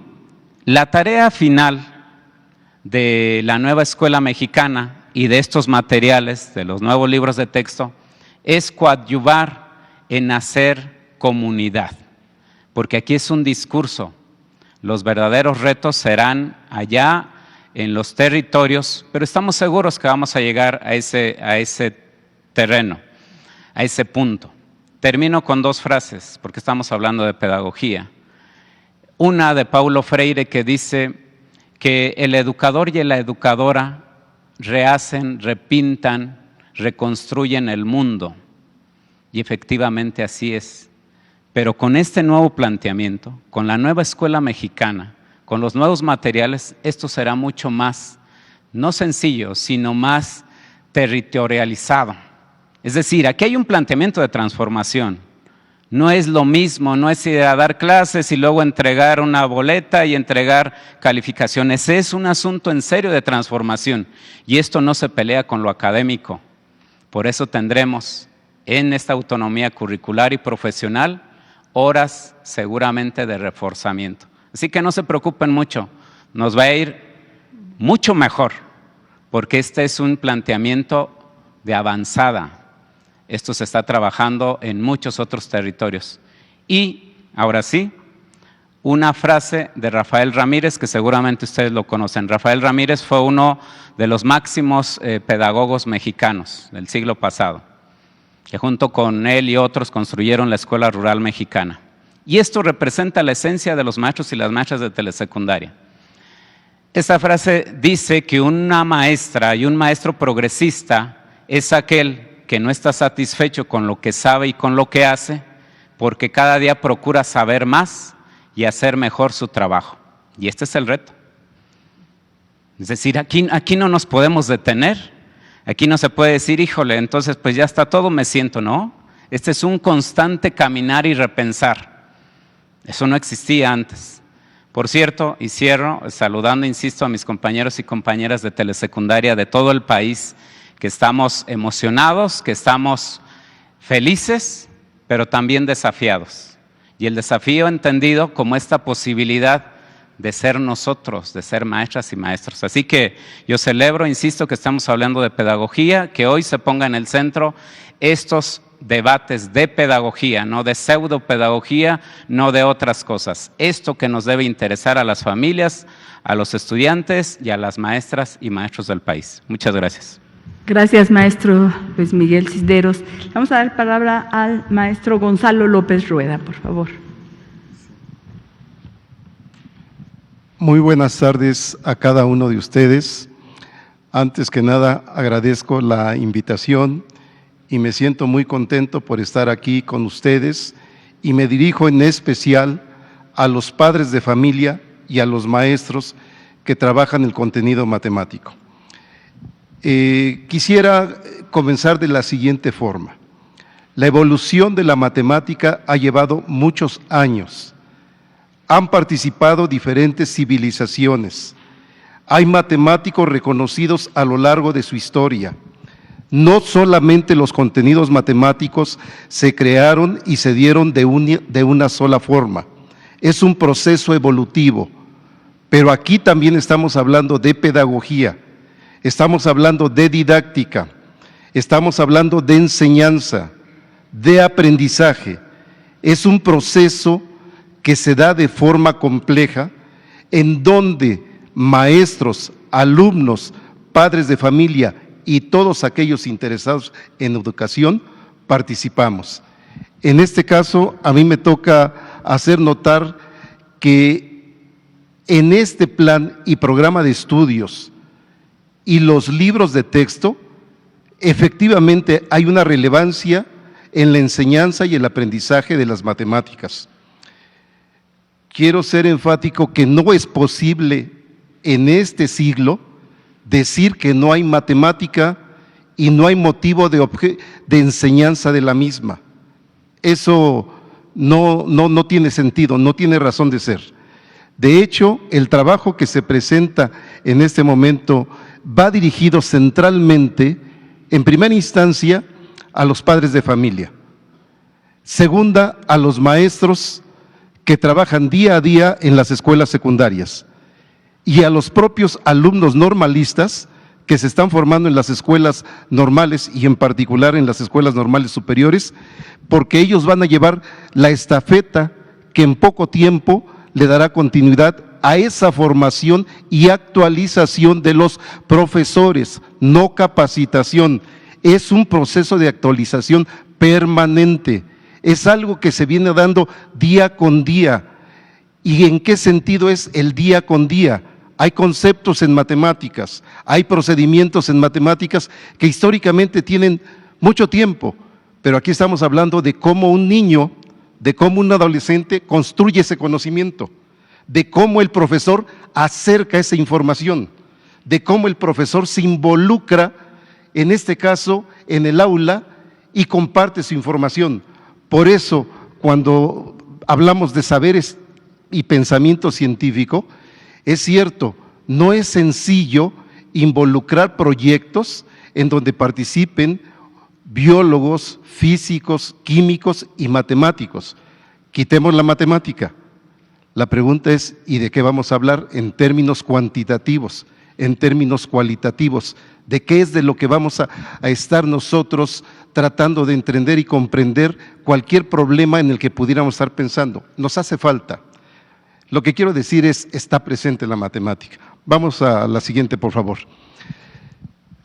la tarea final de la nueva escuela mexicana y de estos materiales, de los nuevos libros de texto, es coadyuvar en hacer comunidad, porque aquí es un discurso. Los verdaderos retos serán allá en los territorios, pero estamos seguros que vamos a llegar a ese terreno, a ese punto. Termino con dos frases, porque estamos hablando de pedagogía. Una de Paulo Freire que dice que el educador y la educadora rehacen, repintan, reconstruyen el mundo. Y efectivamente así es. Pero con este nuevo planteamiento, con la nueva escuela mexicana, con los nuevos materiales, esto será mucho más, no sencillo, sino más territorializado. Es decir, aquí hay un planteamiento de transformación. No es lo mismo, no es ir a dar clases y luego entregar una boleta y entregar calificaciones. Es un asunto en serio de transformación y esto no se pelea con lo académico. Por eso tendremos en esta autonomía curricular y profesional horas seguramente de reforzamiento. Así que no se preocupen mucho, nos va a ir mucho mejor, porque este es un planteamiento de avanzada. Esto se está trabajando en muchos otros territorios. Y, ahora sí, una frase de Rafael Ramírez, que seguramente ustedes lo conocen. Rafael Ramírez fue uno de los máximos pedagogos mexicanos del siglo pasado, que junto con él y otros construyeron la Escuela Rural Mexicana. Y esto representa la esencia de los maestros y las maestras de telesecundaria. Esta frase dice que una maestra y un maestro progresista es aquel que no está satisfecho con lo que sabe y con lo que hace, porque cada día procura saber más y hacer mejor su trabajo. Y este es el reto. Es decir, aquí no nos podemos detener. Aquí no se puede decir, híjole, entonces pues ya está todo, me siento, ¿no? Este es un constante caminar y repensar. Eso no existía antes. Por cierto, y cierro saludando, insisto, a mis compañeros y compañeras de telesecundaria de todo el país, que estamos emocionados, que estamos felices, pero también desafiados. Y el desafío entendido como esta posibilidad de ser nosotros, de ser maestras y maestros. Así que yo celebro, insisto, que estamos hablando de pedagogía, que hoy se ponga en el centro estos debates de pedagogía, no de pseudopedagogía, no de otras cosas. Esto que nos debe interesar a las familias, a los estudiantes y a las maestras y maestros del país. Muchas gracias. Gracias, maestro Luis Miguel Cisneros. Vamos a dar palabra al maestro Gonzalo López Rueda, por favor. Muy buenas tardes a cada uno de ustedes. Antes que nada, agradezco la invitación y me siento muy contento por estar aquí con ustedes y me dirijo en especial a los padres de familia y a los maestros que trabajan el contenido matemático. Quisiera comenzar de la siguiente forma. La evolución de la matemática ha llevado muchos años. Han participado diferentes civilizaciones. Hay matemáticos reconocidos a lo largo de su historia. No solamente los contenidos matemáticos se crearon y se dieron de una sola forma. Es un proceso evolutivo. Pero aquí también estamos hablando de pedagogía. Estamos hablando de didáctica, estamos hablando de enseñanza, de aprendizaje. Es un proceso que se da de forma compleja, en donde maestros, alumnos, padres de familia y todos aquellos interesados en educación participamos. En este caso, a mí me toca hacer notar que en este plan y programa de estudios y los libros de texto, efectivamente hay una relevancia en la enseñanza y el aprendizaje de las matemáticas. quiero ser enfático que no es posible en este siglo decir que no hay matemática y no hay motivo de enseñanza de la misma. Eso no tiene sentido, no tiene razón de ser. De hecho, el trabajo que se presenta en este momento va dirigido centralmente, en primera instancia, a los padres de familia. Segunda, a los maestros que trabajan día a día en las escuelas secundarias. Y a los propios alumnos normalistas que se están formando en las escuelas normales y en particular en las escuelas normales superiores, porque ellos van a llevar la estafeta que en poco tiempo le dará continuidad a esa formación y actualización de los profesores, no capacitación. Es un proceso de actualización permanente, es algo que se viene dando día con día. ¿Y en qué sentido es el día con día? Hay conceptos en matemáticas, hay procedimientos en matemáticas que históricamente tienen mucho tiempo, pero aquí estamos hablando de cómo un niño, de cómo un adolescente construye ese conocimiento, de cómo el profesor acerca esa información, de cómo el profesor se involucra, en este caso, en el aula y comparte su información. Por eso, cuando hablamos de saberes y pensamiento científico, es cierto, no es sencillo involucrar proyectos en donde participen biólogos, físicos, químicos y matemáticos. Quitemos la matemática. La pregunta es, ¿y de qué vamos a hablar en términos cuantitativos, en términos cualitativos? ¿De qué es de lo que vamos a estar nosotros tratando de entender y comprender cualquier problema en el que pudiéramos estar pensando? Nos hace falta. Lo que quiero decir es, está presente la matemática. Vamos a la siguiente, por favor.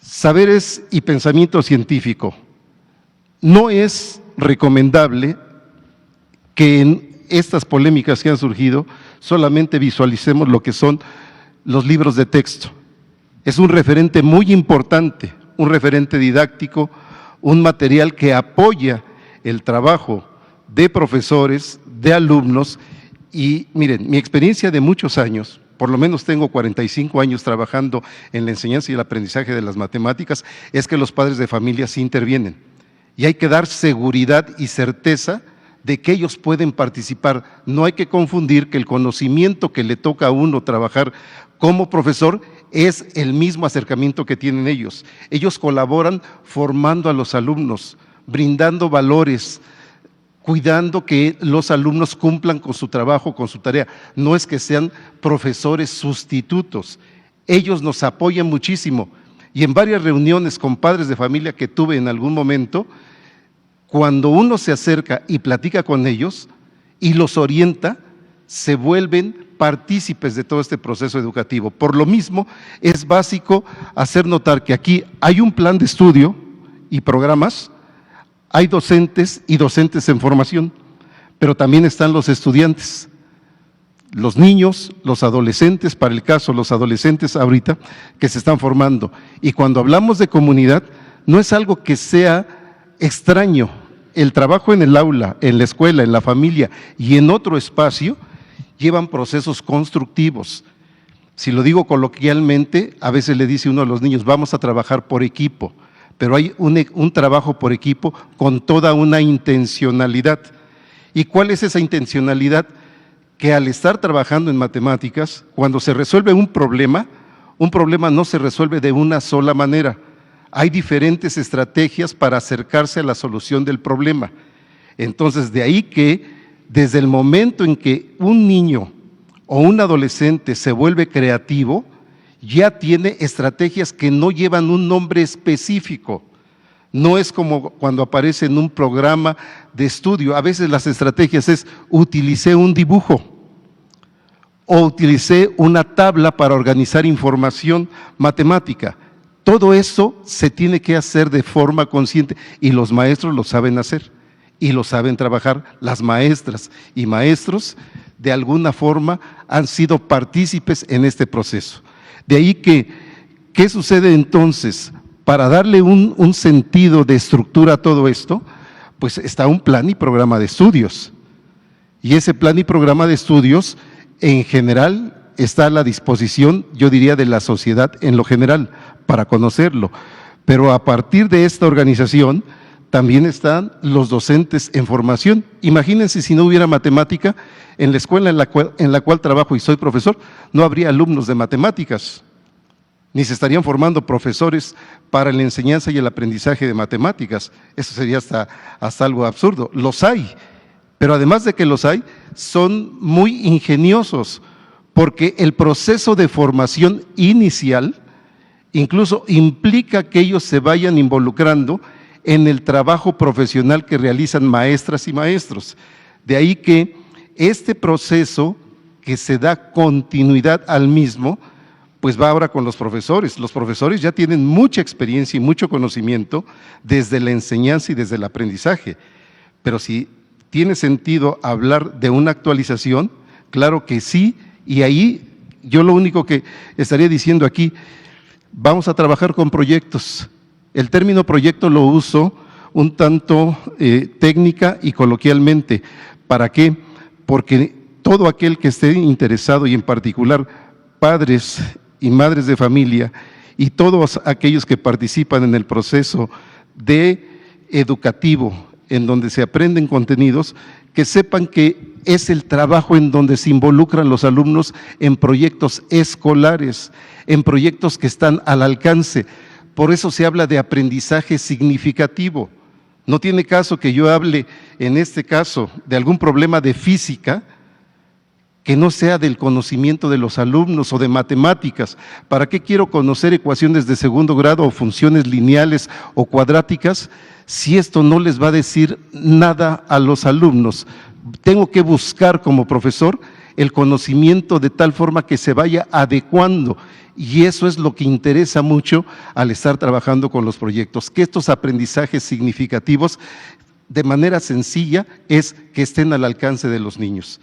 Saberes y pensamiento científico. No es recomendable que en estas polémicas que han surgido solamente visualicemos lo que son los libros de texto. Es un referente muy importante, un referente didáctico, un material que apoya el trabajo de profesores, de alumnos. Y miren, mi experiencia de muchos años, por lo menos tengo 45 años trabajando en la enseñanza y el aprendizaje de las matemáticas, es que los padres de familia sí intervienen. Y hay que dar seguridad y certeza de que ellos pueden participar. No hay que confundir que el conocimiento que le toca a uno trabajar como profesor es el mismo acercamiento que tienen ellos. Ellos colaboran formando a los alumnos, brindando valores, cuidando que los alumnos cumplan con su trabajo, con su tarea. No es que sean profesores sustitutos. Ellos nos apoyan muchísimo. Y en varias reuniones con padres de familia que tuve en algún momento, cuando uno se acerca y platica con ellos y los orienta, se vuelven partícipes de todo este proceso educativo. Por lo mismo, es básico hacer notar que aquí hay un plan de estudio y programas, hay docentes y docentes en formación, pero también están los estudiantes, los niños, los adolescentes, para el caso los adolescentes ahorita que se están formando. Y cuando hablamos de comunidad, no es algo que sea extraño. El trabajo en el aula, en la escuela, en la familia y en otro espacio llevan procesos constructivos. Si lo digo coloquialmente, a veces le dice uno a los niños, vamos a trabajar por equipo, pero hay un trabajo por equipo con toda una intencionalidad. ¿Y cuál es esa intencionalidad? Que al estar trabajando en matemáticas, cuando se resuelve un problema no se resuelve de una sola manera. Hay diferentes estrategias para acercarse a la solución del problema. Entonces, de ahí que desde el momento en que un niño o un adolescente se vuelve creativo, ya tiene estrategias que no llevan un nombre específico. No es como cuando aparece en un programa de estudio. A veces las estrategias es, utilicé un dibujo o utilicé una tabla para organizar información matemática. Todo eso se tiene que hacer de forma consciente y los maestros lo saben hacer y lo saben trabajar. Las maestras y maestros de alguna forma han sido partícipes en este proceso. De ahí que, ¿qué sucede entonces? Para darle un sentido de estructura a todo esto, pues está un plan y programa de estudios. Y ese plan y programa de estudios, en general, está a la disposición, yo diría, de la sociedad en lo general, para conocerlo. Pero a partir de esta organización, también están los docentes en formación. Imagínense si no hubiera matemática, en la escuela en la cual trabajo y soy profesor, no habría alumnos de matemáticas, ni se estarían formando profesores para la enseñanza y el aprendizaje de matemáticas. Eso sería hasta algo absurdo. Los hay, pero además de que los hay, son muy ingeniosos, porque el proceso de formación inicial incluso implica que ellos se vayan involucrando en el trabajo profesional que realizan maestras y maestros. De ahí que este proceso, que se da continuidad al mismo, pues va ahora con los profesores. Los profesores ya tienen mucha experiencia y mucho conocimiento desde la enseñanza y desde el aprendizaje. Pero si tiene sentido hablar de una actualización, claro que sí, y ahí yo lo único que estaría diciendo aquí, vamos a trabajar con proyectos. El término proyecto lo uso un tanto técnica y coloquialmente. ¿Para qué? Porque todo aquel que esté interesado, y en particular padres y madres de familia, y todos aquellos que participan en el proceso educativo, en donde se aprenden contenidos, que sepan que es el trabajo en donde se involucran los alumnos en proyectos escolares, en proyectos que están al alcance. Por eso se habla de aprendizaje significativo. No tiene caso que yo hable, en este caso, de algún problema de física, que no sea del conocimiento de los alumnos o de matemáticas. ¿Para qué quiero conocer ecuaciones de segundo grado o funciones lineales o cuadráticas si esto no les va a decir nada a los alumnos? Tengo que buscar como profesor el conocimiento de tal forma que se vaya adecuando, y eso es lo que interesa mucho al estar trabajando con los proyectos, que estos aprendizajes significativos, de manera sencilla, es que estén al alcance de los niños.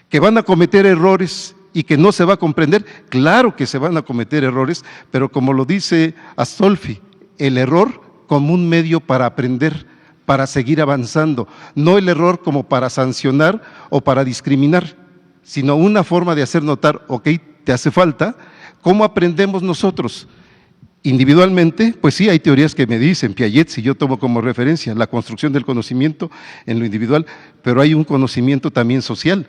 ¿Que van a cometer errores y que no se va a comprender? Claro que se van a cometer errores, pero como lo dice Astolfi, el error como un medio para aprender, para seguir avanzando, no el error como para sancionar o para discriminar, sino una forma de hacer notar, ok, te hace falta. ¿Cómo aprendemos nosotros? Individualmente, pues sí, hay teorías que me dicen, Piaget, si yo tomo como referencia la construcción del conocimiento en lo individual, pero hay un conocimiento también social,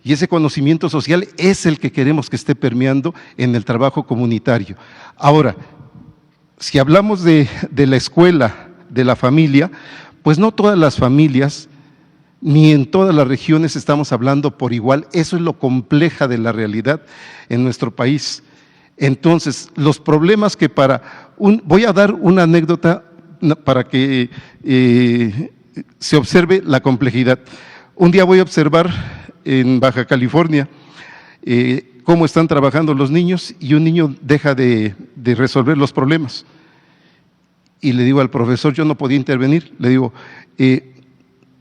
y ese conocimiento social es el que queremos que esté permeando en el trabajo comunitario. Ahora, si hablamos de la escuela, de la familia, pues no todas las familias, ni en todas las regiones estamos hablando por igual. Eso es lo compleja de la realidad en nuestro país. Entonces, los problemas que voy a dar una anécdota para que se observe la complejidad. Un día voy a observar en Baja California cómo están trabajando los niños, y un niño deja de resolver los problemas. Y le digo al profesor, yo no podía intervenir, le digo,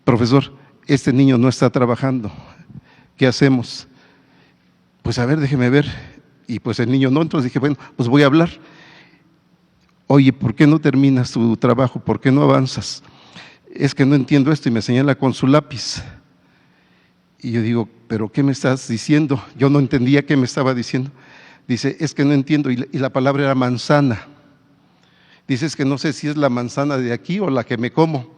profesor, este niño no está trabajando, ¿qué hacemos? Pues a ver, déjeme ver. Y pues el niño no, entonces dije, bueno, pues voy a hablar. Oye, ¿por qué no terminas tu trabajo? ¿Por qué no avanzas? Es que no entiendo esto, y me señala con su lápiz. Y yo digo, ¿pero qué me estás diciendo? Yo no entendía qué me estaba diciendo. Dice, es que no entiendo, y la palabra era manzana. Dice, es que no sé si es la manzana de aquí o la que me como.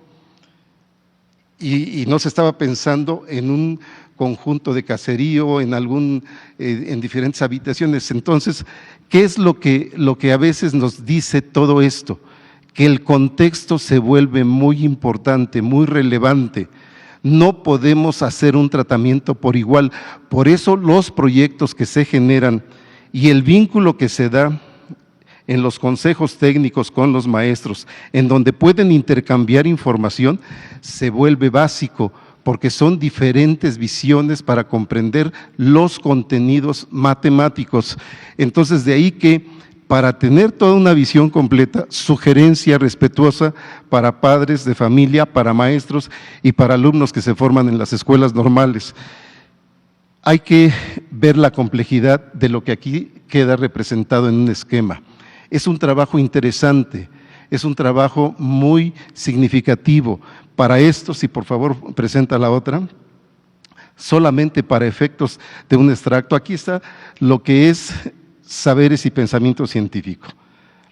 Y no se estaba pensando en un conjunto de caserío, en diferentes habitaciones. Entonces, ¿qué es lo que a veces nos dice todo esto? Que el contexto se vuelve muy importante, muy relevante. No podemos hacer un tratamiento por igual. Por eso los proyectos que se generan y el vínculo que se da en los consejos técnicos con los maestros, en donde pueden intercambiar información, se vuelve básico, porque son diferentes visiones para comprender los contenidos matemáticos. Entonces, de ahí que para tener toda una visión completa, sugerencia respetuosa para padres de familia, para maestros y para alumnos que se forman en las escuelas normales. Hay que ver la complejidad de lo que aquí queda representado en un esquema. Es un trabajo interesante, es un trabajo muy significativo. Para esto, si por favor presenta la otra, solamente para efectos de un extracto. Aquí está lo que es saberes y pensamiento científico,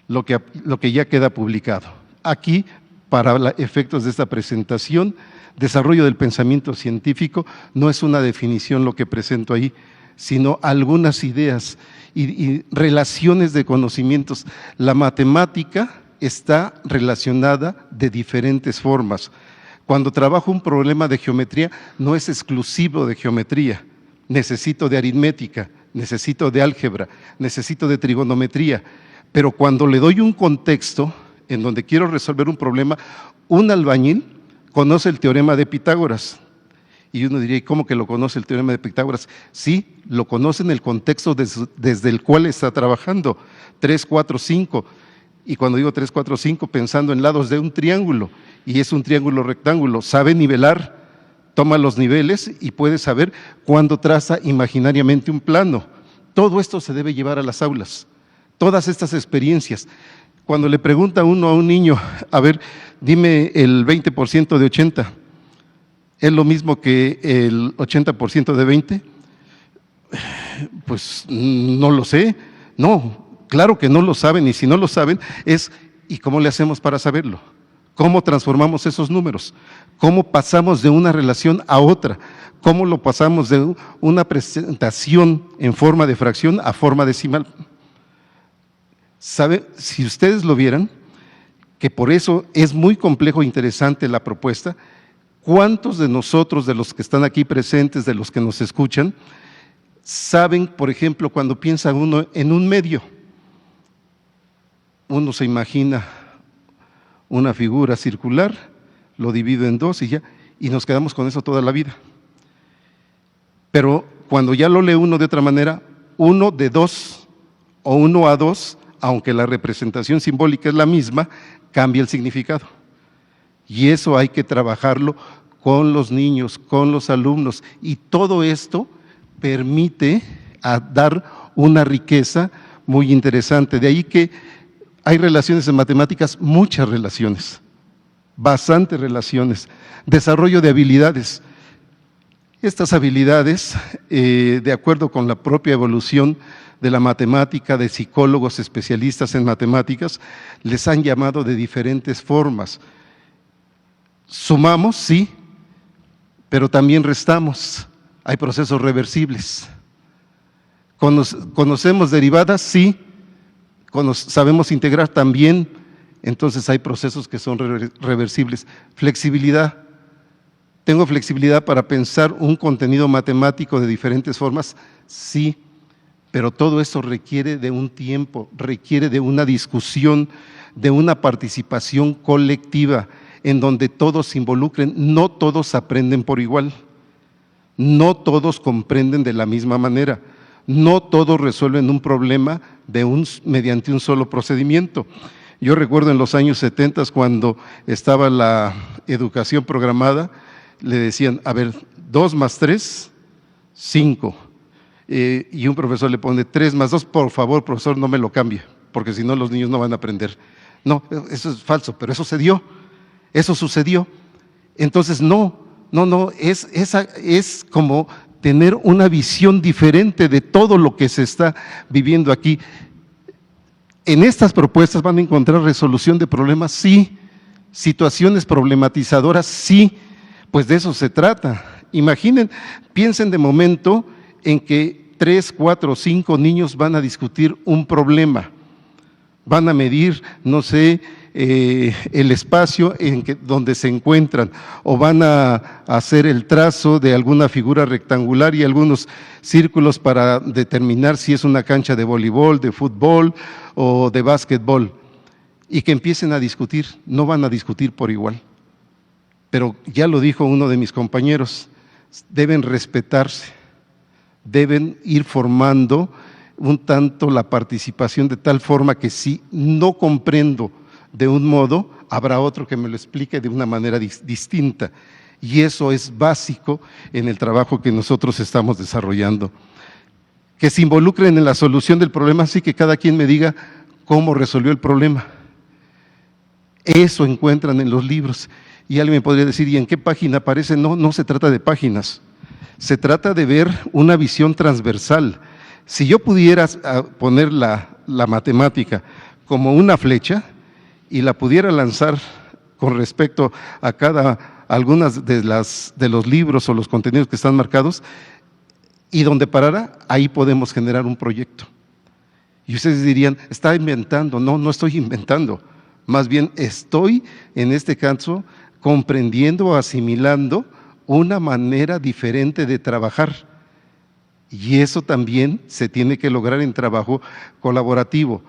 lo que ya queda publicado. Aquí, para efectos de esta presentación, desarrollo del pensamiento científico no es una definición lo que presento ahí, sino algunas ideas y relaciones de conocimientos. La matemática está relacionada de diferentes formas. Cuando trabajo un problema de geometría, no es exclusivo de geometría. Necesito de aritmética, necesito de álgebra, necesito de trigonometría. Pero cuando le doy un contexto en donde quiero resolver un problema, un albañil conoce el teorema de Pitágoras. Y uno diría, ¿y cómo que lo conoce el teorema de Pitágoras? Sí, lo conoce en el contexto desde el cual está trabajando. 3, 4, 5. Y cuando digo 3, 4, 5, pensando en lados de un triángulo, y es un triángulo rectángulo, sabe nivelar, toma los niveles y puede saber cuándo traza imaginariamente un plano. Todo esto se debe llevar a las aulas, todas estas experiencias. Cuando le pregunta uno a un niño, a ver, dime el 20% de 80, ¿es lo mismo que el 80% de 20? Pues no lo sé, no. Claro que no lo saben, y si no lo saben es, ¿y cómo le hacemos para saberlo? ¿Cómo transformamos esos números? ¿Cómo pasamos de una relación a otra? ¿Cómo lo pasamos de una presentación en forma de fracción a forma decimal? ¿Sabe? Si ustedes lo vieran, que por eso es muy complejo e interesante la propuesta, ¿cuántos de nosotros, de los que están aquí presentes, de los que nos escuchan, saben, por ejemplo, cuando piensa uno en un medio? Uno se imagina una figura circular, lo divido en dos y ya, y nos quedamos con eso toda la vida. Pero cuando ya lo lee uno de otra manera, 1 de 2 o 1 a 2, aunque la representación simbólica es la misma, cambia el significado. Y eso hay que trabajarlo con los niños, con los alumnos, y todo esto permite dar una riqueza muy interesante. De ahí que hay relaciones en matemáticas, muchas relaciones, bastantes relaciones. Desarrollo de habilidades. Estas habilidades, de acuerdo con la propia evolución de la matemática, de psicólogos especialistas en matemáticas, les han llamado de diferentes formas. Sumamos, sí, pero también restamos. Hay procesos reversibles. ¿Conocemos derivadas? Sí. Sabemos integrar también, entonces hay procesos que son reversibles. Flexibilidad. ¿Tengo flexibilidad para pensar un contenido matemático de diferentes formas? Sí, pero todo eso requiere de un tiempo, requiere de una discusión, de una participación colectiva, en donde todos se involucren. No todos aprenden por igual, no todos comprenden de la misma manera. No todos resuelven un problema mediante un solo procedimiento. Yo recuerdo en los años 70, cuando estaba la educación programada, le decían, a ver, 2 más 3, 5. Y un profesor le pone 3 más 2, por favor, profesor, no me lo cambie, porque si no los niños no van a aprender. No, eso es falso, pero eso sucedió. Entonces, es como tener una visión diferente de todo lo que se está viviendo aquí. En estas propuestas van a encontrar resolución de problemas, sí, situaciones problematizadoras, sí, pues de eso se trata. Imaginen, piensen de momento en que 3, 4, 5 niños van a discutir un problema, van a medir, no sé, el espacio donde se encuentran, o van a hacer el trazo de alguna figura rectangular y algunos círculos para determinar si es una cancha de voleibol, de fútbol o de básquetbol, y que empiecen a discutir. No van a discutir por igual, pero ya lo dijo uno de mis compañeros, deben respetarse, deben ir formando un tanto la participación de tal forma que si no comprendo de un modo, habrá otro que me lo explique de una manera distinta. Y eso es básico en el trabajo que nosotros estamos desarrollando. Que se involucren en la solución del problema, así que cada quien me diga cómo resolvió el problema. Eso encuentran en los libros. Y alguien me podría decir, ¿y en qué página aparece? No, no se trata de páginas, Se trata de ver una visión transversal. Si yo pudiera poner la matemática como una flecha y la pudiera lanzar con respecto a algunas de los libros o los contenidos que están marcados, y donde parara, ahí podemos generar un proyecto. Y ustedes dirían, está inventando. No, no estoy inventando. Más bien estoy, en este caso, comprendiendo o asimilando una manera diferente de trabajar. Y eso también se tiene que lograr en trabajo colaborativo.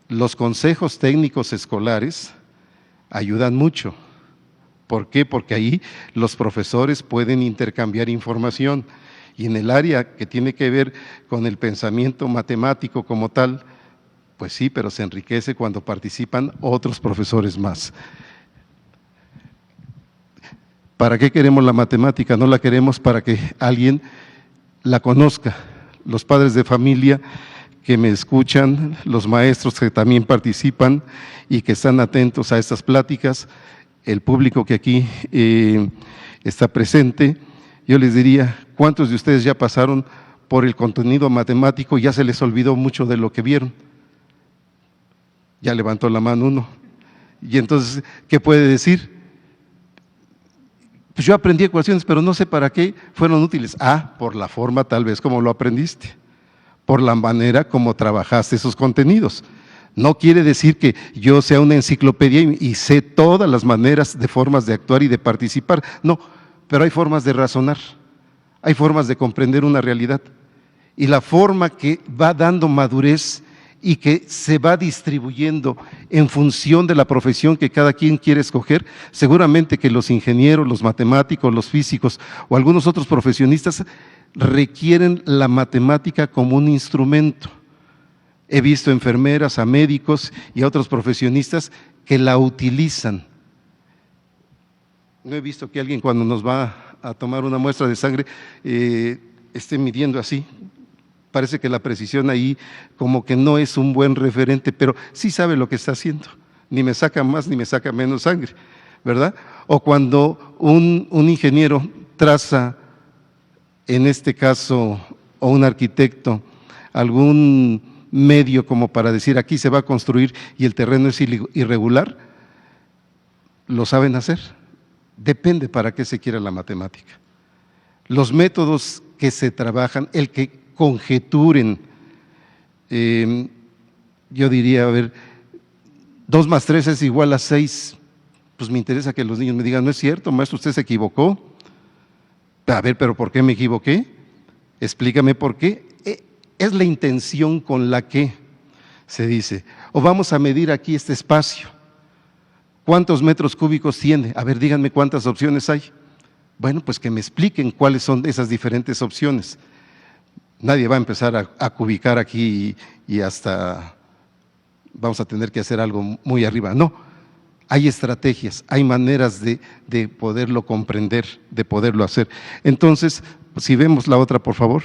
Los consejos técnicos escolares ayudan mucho. ¿Por qué? Porque ahí los profesores pueden intercambiar información. Y en el área que tiene que ver con el pensamiento matemático como tal, pues sí, pero se enriquece cuando participan otros profesores más. ¿Para qué queremos la matemática? No la queremos para que alguien la conozca. Los padres de familia que me escuchan, los maestros que también participan y que están atentos a estas pláticas, el público que aquí está presente, yo les diría, ¿cuántos de ustedes ya pasaron por el contenido matemático y ya se les olvidó mucho de lo que vieron? Ya levantó la mano uno. Y entonces, ¿qué puede decir? Pues yo aprendí ecuaciones, pero no sé para qué fueron útiles. Por la forma tal vez como lo aprendiste, por la manera como trabajaste esos contenidos. No quiere decir que yo sea una enciclopedia y sé todas las maneras de formas de actuar y de participar. No, pero hay formas de razonar, hay formas de comprender una realidad. Y la forma que va dando madurez y que se va distribuyendo en función de la profesión que cada quien quiere escoger, seguramente que los ingenieros, los matemáticos, los físicos o algunos otros profesionistas requieren la matemática como un instrumento. He visto enfermeras, a médicos y a otros profesionistas que la utilizan. No he visto que alguien cuando nos va a tomar una muestra de sangre esté midiendo así. Parece que la precisión ahí como que no es un buen referente, pero sí sabe lo que está haciendo. Ni me saca más ni me saca menos sangre, ¿verdad? O cuando un ingeniero traza, en este caso, o un arquitecto, algún medio como para decir aquí se va a construir y el terreno es irregular, lo saben hacer. Depende para qué se quiera la matemática. Los métodos que se trabajan, el que conjeturen, yo diría, 2 más 3 es igual a 6, pues me interesa que los niños me digan, no es cierto, maestro, usted se equivocó. A ver, pero ¿por qué me equivoqué? Explícame por qué. Es la intención con la que se dice, o vamos a medir aquí este espacio. ¿Cuántos metros cúbicos tiene? A ver, díganme cuántas opciones hay. Bueno, pues que me expliquen cuáles son esas diferentes opciones. Nadie va a empezar a cubicar aquí y hasta vamos a tener que hacer algo muy arriba. No, hay estrategias, hay maneras de poderlo comprender, de poderlo hacer. Entonces, si vemos la otra, por favor.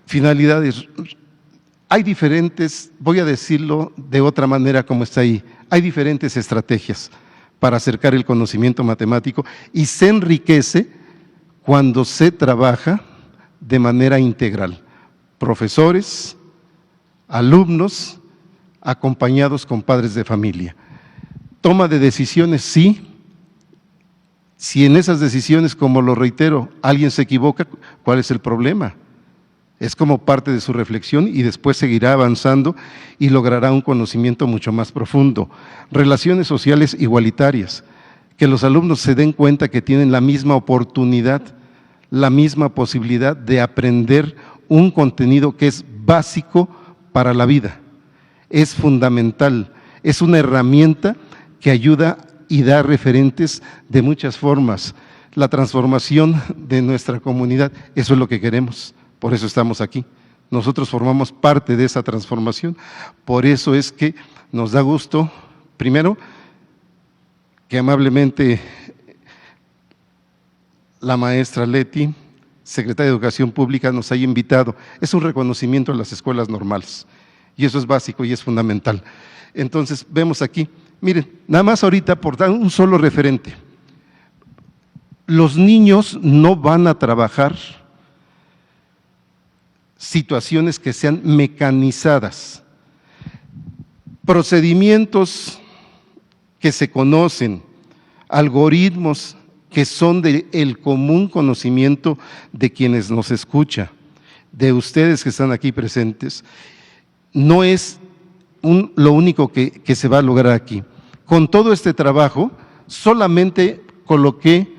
Finalidades. Hay diferentes, voy a decirlo de otra manera como está ahí, hay diferentes estrategias para acercar el conocimiento matemático y se enriquece cuando se trabaja de manera integral. Profesores, alumnos, acompañados con padres de familia. Toma de decisiones, sí. Si en esas decisiones, como lo reitero, alguien se equivoca, ¿cuál es el problema? Es como parte de su reflexión y después seguirá avanzando y logrará un conocimiento mucho más profundo. Relaciones sociales igualitarias, que los alumnos se den cuenta que tienen la misma oportunidad, la misma posibilidad de aprender un contenido que es básico para la vida, es fundamental, es una herramienta que ayuda y da referentes de muchas formas. La transformación de nuestra comunidad, eso es lo que queremos. Por eso estamos aquí. Nosotros formamos parte de esa transformación. Por eso es que nos da gusto, primero, que amablemente la maestra Leti, secretaria de Educación Pública, nos haya invitado. Es un reconocimiento a las escuelas normales. Y eso es básico y es fundamental. Entonces, vemos aquí, miren, nada más ahorita por dar un solo referente. Los niños no van a trabajar situaciones que sean mecanizadas. Procedimientos que se conocen, algoritmos que son del común conocimiento de quienes nos escuchan, de ustedes que están aquí presentes, no es lo único que se va a lograr aquí. Con todo este trabajo, solamente coloqué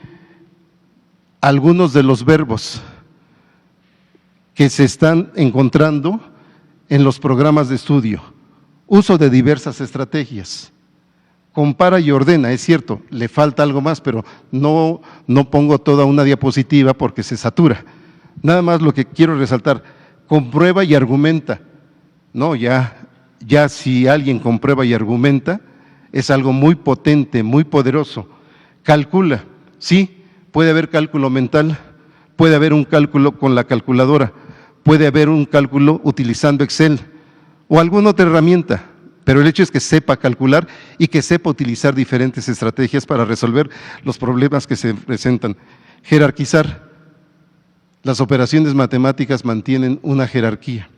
algunos de los verbos que se están encontrando en los programas de estudio. Uso de diversas estrategias. Compara y ordena, es cierto, le falta algo más, pero no pongo toda una diapositiva porque se satura. Nada más lo que quiero resaltar, comprueba y argumenta. No, ya si alguien comprueba y argumenta, es algo muy potente, muy poderoso. Calcula, sí, puede haber cálculo mental, puede haber un cálculo con la calculadora, puede haber un cálculo utilizando Excel o alguna otra herramienta, pero el hecho es que sepa calcular y que sepa utilizar diferentes estrategias para resolver los problemas que se presentan. Jerarquizar. Las operaciones matemáticas mantienen una jerarquía.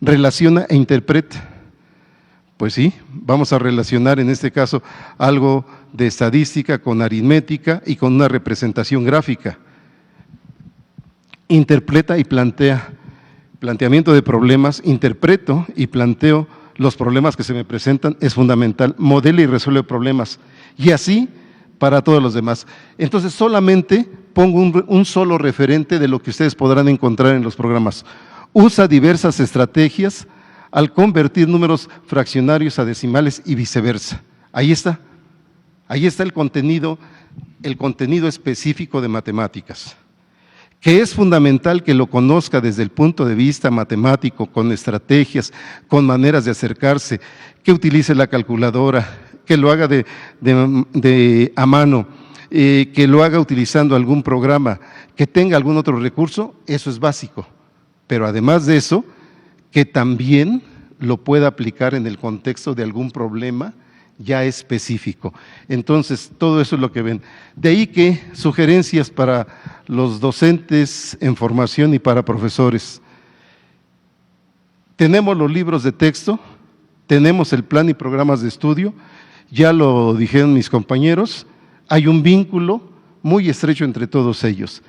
Relaciona e interpreta. Pues sí, vamos a relacionar en este caso algo de estadística con aritmética y con una representación gráfica. Interpreta y plantea. Planteamiento de problemas, interpreto y planteo los problemas que se me presentan, es fundamental. Modela y resuelve problemas. Y así para todos los demás. Entonces solamente pongo un solo referente de lo que ustedes podrán encontrar en los programas. Usa diversas estrategias al convertir números fraccionarios a decimales y viceversa. Ahí está el contenido específico de matemáticas, que es fundamental que lo conozca desde el punto de vista matemático, con estrategias, con maneras de acercarse, que utilice la calculadora, que lo haga a mano, que lo haga utilizando algún programa, que tenga algún otro recurso, eso es básico. Pero además de eso, que también lo pueda aplicar en el contexto de algún problema ya específico. Entonces, todo eso es lo que ven. De ahí que sugerencias para los docentes en formación y para profesores. Tenemos los libros de texto, tenemos el plan y programas de estudio, ya lo dijeron mis compañeros, hay un vínculo muy estrecho entre todos ellos.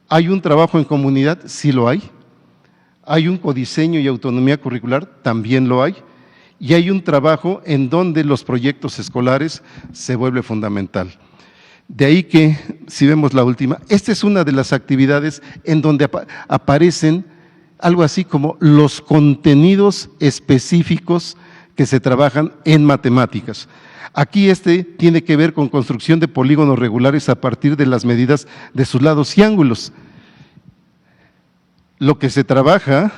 ¿Hay un trabajo en comunidad? Sí lo hay. ¿Hay un codiseño y autonomía curricular? También lo hay. Y hay un trabajo en donde los proyectos escolares se vuelve fundamental. De ahí que, si vemos la última, esta es una de las actividades en donde aparecen algo así como los contenidos específicos que se trabajan en matemáticas. Aquí tiene que ver con construcción de polígonos regulares a partir de las medidas de sus lados y ángulos. Lo que se trabaja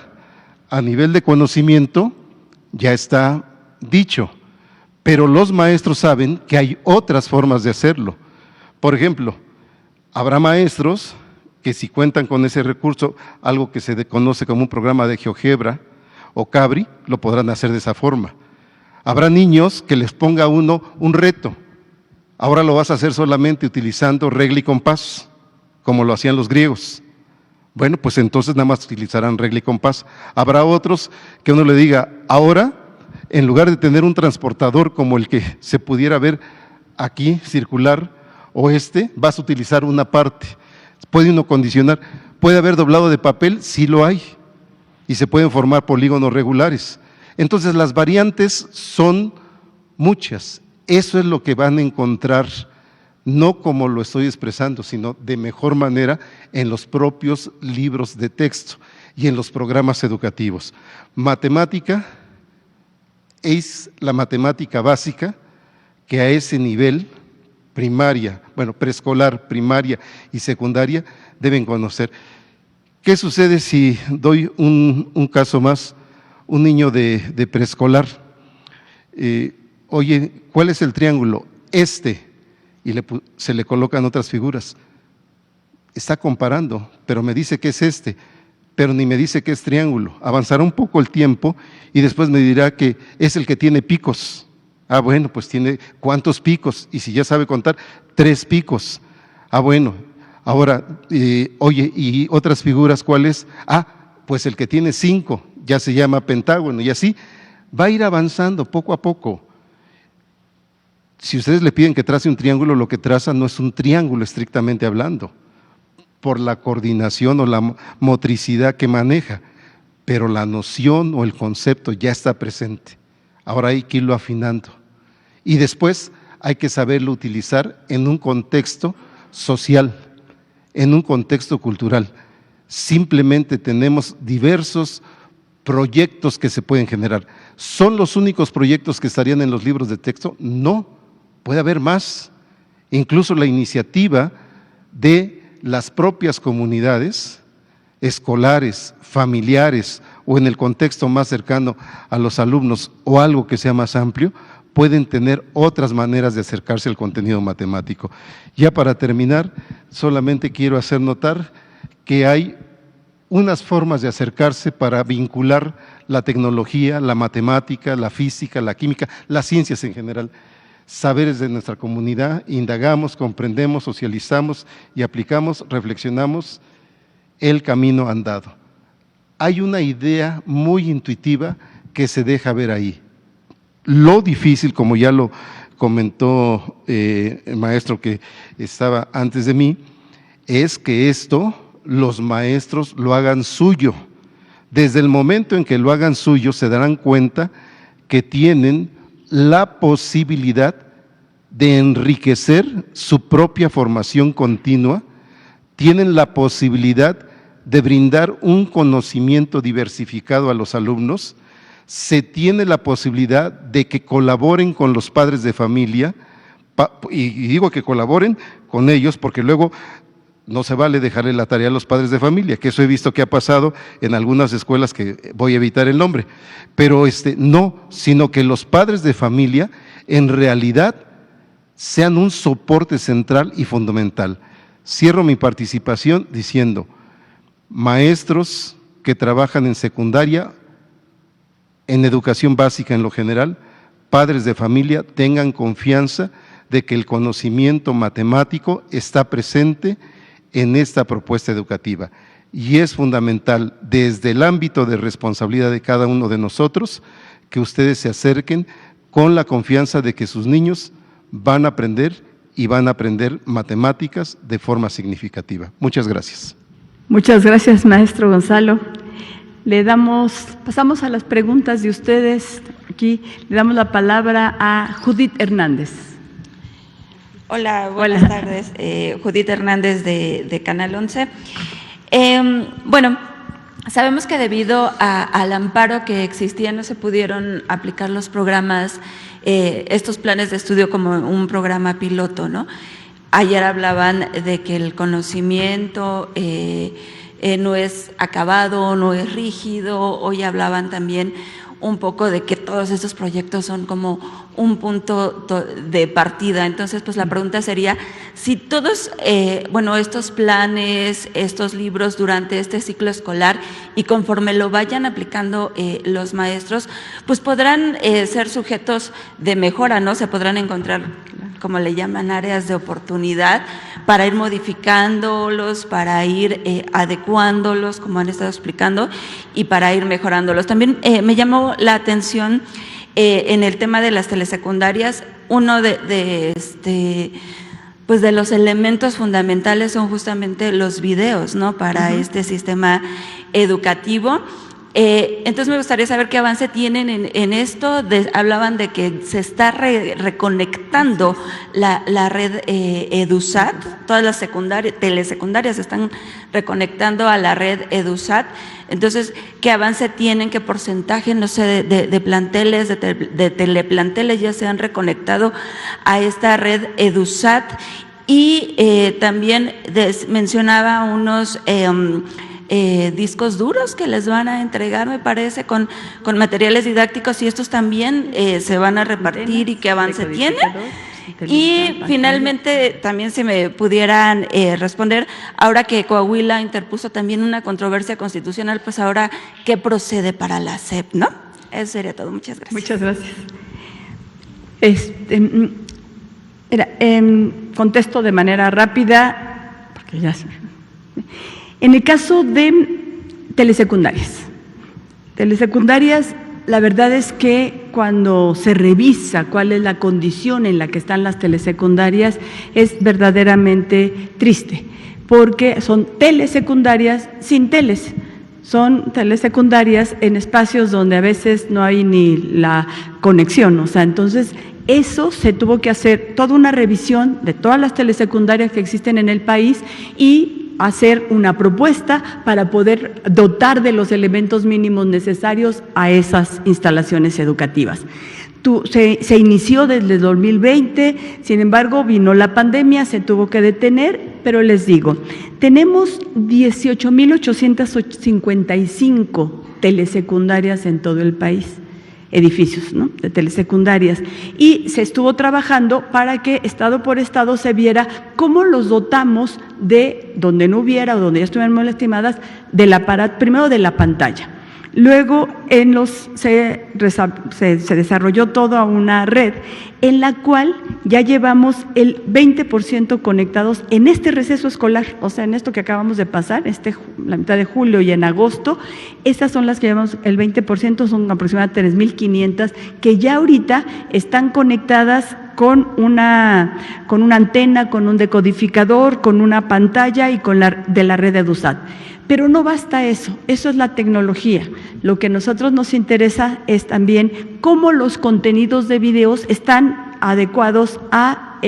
a nivel de conocimiento ya está dicho, pero los maestros saben que hay otras formas de hacerlo. Por ejemplo, habrá maestros que si cuentan con ese recurso, algo que se conoce como un programa de GeoGebra o Cabri, lo podrán hacer de esa forma. Habrá niños que les ponga uno un reto. Ahora lo vas a hacer solamente utilizando regla y compás, como lo hacían los griegos. Bueno, pues entonces nada más utilizarán regla y compás. Habrá otros que uno le diga, ahora, en lugar de tener un transportador como el que se pudiera ver aquí, circular, o vas a utilizar una parte. Puede uno condicionar. ¿Puede haber doblado de papel? Sí lo hay. Y se pueden formar polígonos regulares. Entonces las variantes son muchas. Eso es lo que van a encontrar, no como lo estoy expresando, sino de mejor manera en los propios libros de texto y en los programas educativos. Matemática es la matemática básica que a ese nivel, primaria, preescolar, primaria y secundaria, deben conocer. ¿Qué sucede si doy un caso más? Un niño de preescolar, oye, ¿cuál es el triángulo? Y se le colocan otras figuras. Está comparando, pero me dice que es pero ni me dice que es triángulo. Avanzará un poco el tiempo y después me dirá que es el que tiene picos. Ah, bueno, pues tiene ¿cuántos picos? Y si ya sabe contar, 3 picos. Ah, bueno, ahora, oye, ¿y otras figuras cuáles? Ah, pues el que tiene 5, ya se llama pentágono, y así va a ir avanzando poco a poco. Si ustedes le piden que trace un triángulo, lo que traza no es un triángulo estrictamente hablando, por la coordinación o la motricidad que maneja, pero la noción o el concepto ya está presente. Ahora hay que irlo afinando. Y después hay que saberlo utilizar en un contexto social, en un contexto cultural. Simplemente tenemos diversos proyectos que se pueden generar. ¿Son los únicos proyectos que estarían en los libros de texto? No, puede haber más. Incluso la iniciativa de las propias comunidades escolares, familiares o en el contexto más cercano a los alumnos o algo que sea más amplio, pueden tener otras maneras de acercarse al contenido matemático. Ya para terminar, solamente quiero hacer notar que hay unas formas de acercarse para vincular la tecnología, la matemática, la física, la química, las ciencias en general. Saberes de nuestra comunidad, indagamos, comprendemos, socializamos y aplicamos, reflexionamos el camino andado. Hay una idea muy intuitiva que se deja ver ahí. Lo difícil, como ya lo comentó el maestro que estaba antes de mí, es que esto los maestros lo hagan suyo. Desde el momento en que lo hagan suyo, se darán cuenta que tienen la posibilidad de enriquecer su propia formación continua, tienen la posibilidad de brindar un conocimiento diversificado a los alumnos, se tiene la posibilidad de que colaboren con los padres de familia, y digo que colaboren con ellos porque luego no se vale dejarle la tarea a los padres de familia, que eso he visto que ha pasado en algunas escuelas que voy a evitar el nombre, pero no, sino que los padres de familia en realidad sean un soporte central y fundamental. Cierro mi participación diciendo, maestros que trabajan en secundaria, en educación básica en lo general, padres de familia, tengan confianza de que el conocimiento matemático está presente en esta propuesta educativa. Y es fundamental, desde el ámbito de responsabilidad de cada uno de nosotros, que ustedes se acerquen con la confianza de que sus niños van a aprender y van a aprender matemáticas de forma significativa. Muchas gracias. Muchas gracias, maestro Gonzalo. Pasamos a las preguntas de ustedes. Aquí le damos la palabra a Judith Hernández. Hola, buenas tardes. Judith Hernández de Canal 11. Bueno, sabemos que debido al amparo que existía no se pudieron aplicar los programas, estos planes de estudio como un programa piloto, ¿no? Ayer hablaban de que el conocimiento no es acabado, no es rígido. Hoy hablaban también un poco de que todos estos proyectos son como un punto de partida. Entonces, pues la pregunta sería, si todos, estos planes, estos libros durante este ciclo escolar y conforme lo vayan aplicando los maestros, pues podrán ser sujetos de mejora, ¿no? Se podrán encontrar, como le llaman, áreas de oportunidad para ir modificándolos, para ir adecuándolos, como han estado explicando, y para ir mejorándolos. También me llamó la atención en el tema de las telesecundarias, uno de los elementos fundamentales son justamente los videos, ¿no? Para este sistema educativo. Entonces me gustaría saber qué avance tienen en esto. Hablaban de que se está reconectando la red EduSat, todas las telesecundarias se están reconectando a la red EduSat. Entonces, ¿qué avance tienen? ¿Qué porcentaje, no sé, de planteles, de teleplanteles ya se han reconectado a esta red EduSat? Y también mencionaba unos discos duros que les van a entregar, me parece, con materiales didácticos, y estos también se van a repartir, y qué avance tienen. Y finalmente, también si me pudieran responder, ahora que Coahuila interpuso también una controversia constitucional, pues ahora, ¿qué procede para la SEP, no? Eso sería todo. Muchas gracias. Muchas gracias. Contesto de manera rápida, porque ya sé. En el caso de telesecundarias, la verdad es que cuando se revisa cuál es la condición en la que están las telesecundarias, es verdaderamente triste, porque son telesecundarias sin teles. Son telesecundarias en espacios donde a veces no hay ni la conexión, o sea, entonces eso se tuvo que hacer toda una revisión de todas las telesecundarias que existen en el país y hacer una propuesta para poder dotar de los elementos mínimos necesarios a esas instalaciones educativas. Se inició desde el 2020, sin embargo vino la pandemia, se tuvo que detener, pero les digo, tenemos 18,855 telesecundarias en todo el país, edificios, ¿no?, de telesecundarias, y se estuvo trabajando para que estado por estado se viera cómo los dotamos de, donde no hubiera o donde ya estuvieran mal estimadas, del aparato, primero de la pantalla. Luego se desarrolló toda una red en la cual ya llevamos el 20% conectados en este receso escolar, o sea, en esto que acabamos de pasar, la mitad de julio y en agosto, esas son las que llevamos el 20%, son aproximadamente 3,500 que ya ahorita están conectadas con una antena, con un decodificador, con una pantalla y con de la red EduSat. Pero no basta eso es la tecnología. Lo que a nosotros nos interesa es también cómo los contenidos de videos están adecuados a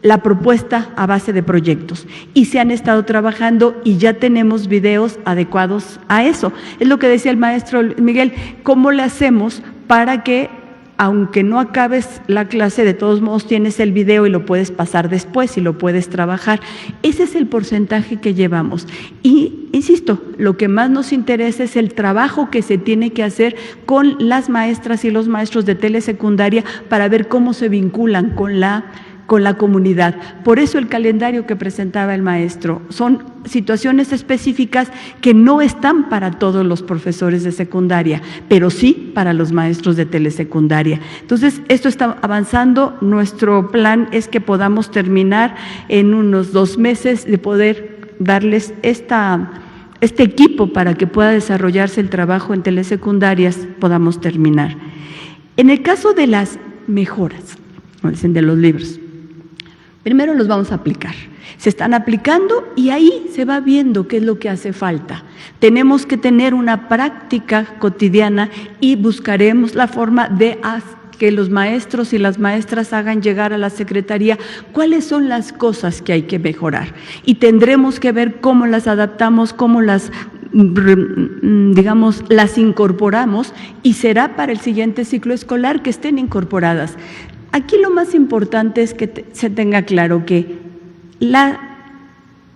la propuesta a base de proyectos. Y se han estado trabajando y ya tenemos videos adecuados a eso. Es lo que decía el maestro Miguel, ¿cómo le hacemos para que, aunque no acabes la clase, de todos modos tienes el video y lo puedes pasar después y lo puedes trabajar? Ese es el porcentaje que llevamos. Y, insisto, lo que más nos interesa es el trabajo que se tiene que hacer con las maestras y los maestros de telesecundaria para ver cómo se vinculan con la comunidad. Por eso el calendario que presentaba el maestro son situaciones específicas que no están para todos los profesores de secundaria, pero sí para los maestros de telesecundaria. Entonces, esto está avanzando. Nuestro plan es que podamos terminar en unos 2 meses de poder darles este equipo para que pueda desarrollarse el trabajo en telesecundarias, podamos terminar. En el caso de las mejoras, como dicen, de los libros, primero los vamos a aplicar. Se están aplicando y ahí se va viendo qué es lo que hace falta. Tenemos que tener una práctica cotidiana y buscaremos la forma de que los maestros y las maestras hagan llegar a la Secretaría cuáles son las cosas que hay que mejorar. Y tendremos que ver cómo las adaptamos, cómo las incorporamos, y será para el siguiente ciclo escolar que estén incorporadas. Aquí lo más importante es que se tenga claro que la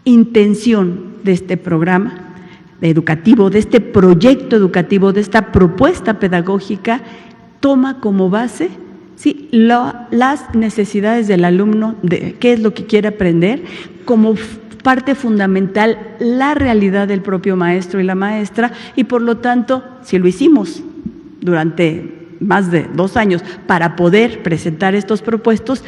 intención de este programa educativo, de este proyecto educativo, de esta propuesta pedagógica, toma como base las necesidades del alumno, de qué es lo que quiere aprender, como parte fundamental la realidad del propio maestro y la maestra, y por lo tanto, si lo hicimos durante más de 2 años para poder presentar estas propuestas,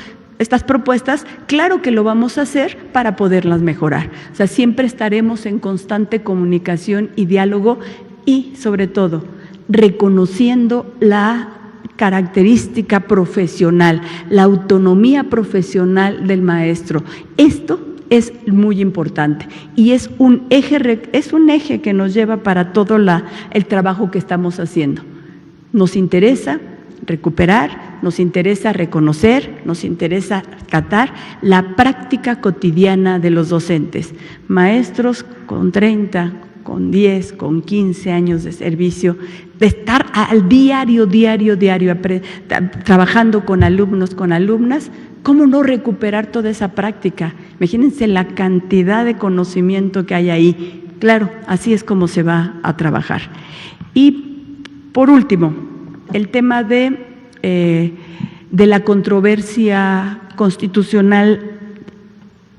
claro que lo vamos a hacer para poderlas mejorar. O sea, siempre estaremos en constante comunicación y diálogo y, sobre todo, reconociendo la característica profesional, la autonomía profesional del maestro. Esto es muy importante y es un eje que nos lleva para todo el trabajo que estamos haciendo. Nos interesa recuperar, nos interesa reconocer, nos interesa acatar la práctica cotidiana de los docentes, maestros con 30, con 10, con 15 años de servicio, de estar al diario, trabajando con alumnos, con alumnas. ¿Cómo no recuperar toda esa práctica? Imagínense la cantidad de conocimiento que hay ahí. Claro, así es como se va a trabajar. Y por último, el tema de la controversia constitucional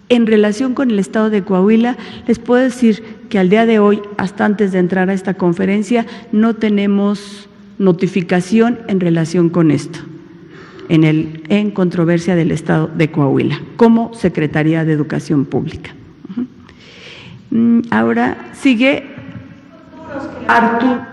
en relación con el Estado de Coahuila. Les puedo decir que al día de hoy, hasta antes de entrar a esta conferencia, no tenemos notificación en relación con esto. en controversia del Estado de Coahuila, como Secretaría de Educación Pública. Ahora sigue Arturo.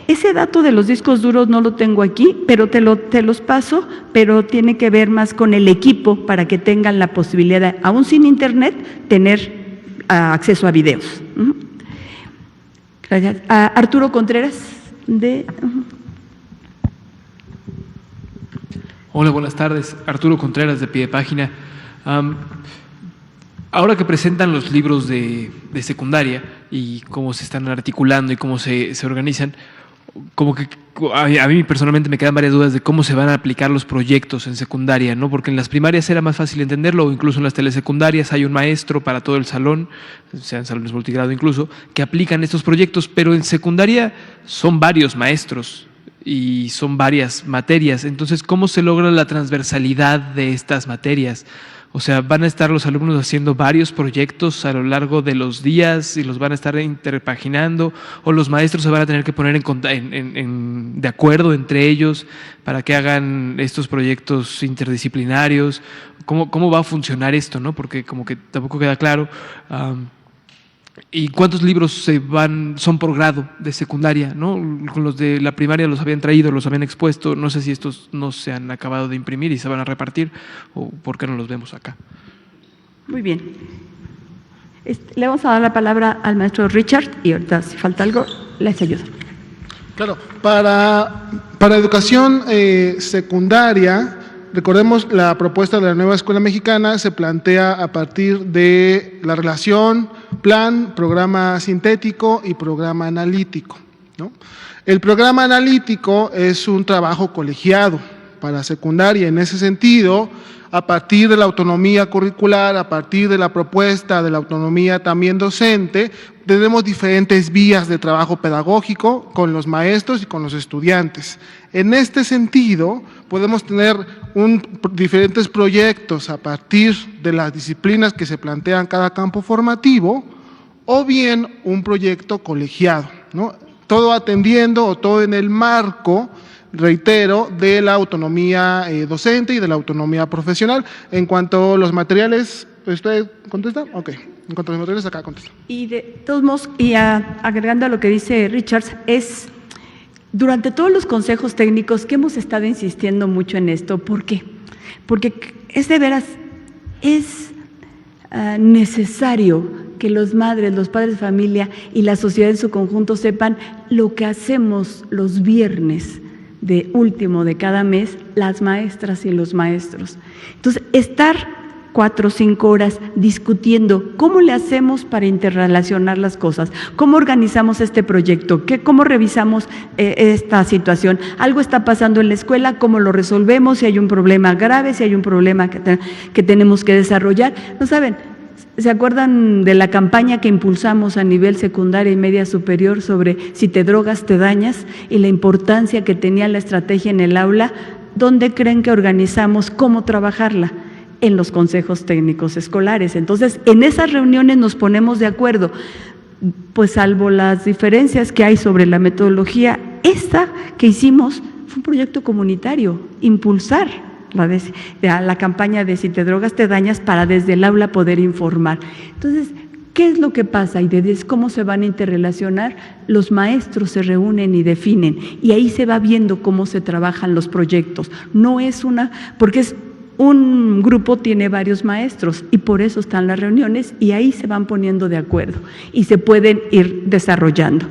Ese dato de los discos duros no lo tengo aquí, pero te los paso, pero tiene que ver más con el equipo para que tengan la posibilidad, de, aún sin internet, tener acceso a videos. Gracias. Arturo Contreras, de... Hola, buenas tardes. Arturo Contreras, de Pie de Página. Ahora que presentan los libros de secundaria y cómo se están articulando y cómo se organizan, como que a mí personalmente me quedan varias dudas de cómo se van a aplicar los proyectos en secundaria, ¿no? Porque en las primarias era más fácil entenderlo, o incluso en las telesecundarias hay un maestro para todo el salón, sean salones multigrado incluso, que aplican estos proyectos, pero en secundaria son varios maestros y son varias materias. Entonces, ¿cómo se logra la transversalidad de estas materias? O sea, ¿van a estar los alumnos haciendo varios proyectos a lo largo de los días y los van a estar interpaginando? ¿O los maestros se van a tener que poner de acuerdo entre ellos para que hagan estos proyectos interdisciplinarios? ¿Cómo va a funcionar esto, no? Porque como que tampoco queda claro. ¿Y cuántos libros son por grado de secundaria, no? Con los de la primaria los habían traído, los habían expuesto. No sé si estos no se han acabado de imprimir y se van a repartir, o por qué no los vemos acá. Muy bien. Le vamos a dar la palabra al maestro Richard y ahorita, si falta algo, les ayudo. Claro, para educación secundaria, recordemos, la propuesta de la nueva escuela mexicana se plantea a partir de la relación plan, programa sintético y programa analítico, ¿no? El programa analítico es un trabajo colegiado para secundaria. En ese sentido, a partir de la autonomía curricular, a partir de la propuesta de la autonomía también docente, tenemos diferentes vías de trabajo pedagógico con los maestros y con los estudiantes. En este sentido, podemos tener diferentes proyectos a partir de las disciplinas que se plantean cada campo formativo, o bien un proyecto colegiado, ¿no? Todo atendiendo o todo en el marco, reitero, de la autonomía docente y de la autonomía profesional. En cuanto a los materiales, ¿usted contesta? Ok. En cuanto a los materiales, acá contesta. Y de todos modos, y agregando a lo que dice Richards, es durante todos los consejos técnicos que hemos estado insistiendo mucho en esto. ¿Por qué? Porque es de veras, es necesario que los madres, los padres de familia y la sociedad en su conjunto sepan lo que hacemos los viernes de último de cada mes, las maestras y los maestros. Entonces, estar 4 o 5 horas discutiendo cómo le hacemos para interrelacionar las cosas, cómo organizamos este proyecto, cómo revisamos esta situación, algo está pasando en la escuela, cómo lo resolvemos, si hay un problema grave, si hay un problema que tenemos que desarrollar. ¿No saben? ¿Se acuerdan de la campaña que impulsamos a nivel secundaria y media superior sobre si te drogas te dañas y la importancia que tenía la estrategia en el aula? ¿Dónde creen que organizamos cómo trabajarla? En los consejos técnicos escolares. Entonces, en esas reuniones nos ponemos de acuerdo, pues salvo las diferencias que hay sobre la metodología, esta que hicimos fue un proyecto comunitario, impulsar la campaña de si te drogas te dañas para desde el aula poder informar. Entonces, ¿qué es lo que pasa? Y cómo se van a interrelacionar, los maestros se reúnen y definen, y ahí se va viendo cómo se trabajan los proyectos. No es porque es un grupo tiene varios maestros y por eso están las reuniones y ahí se van poniendo de acuerdo y se pueden ir desarrollando.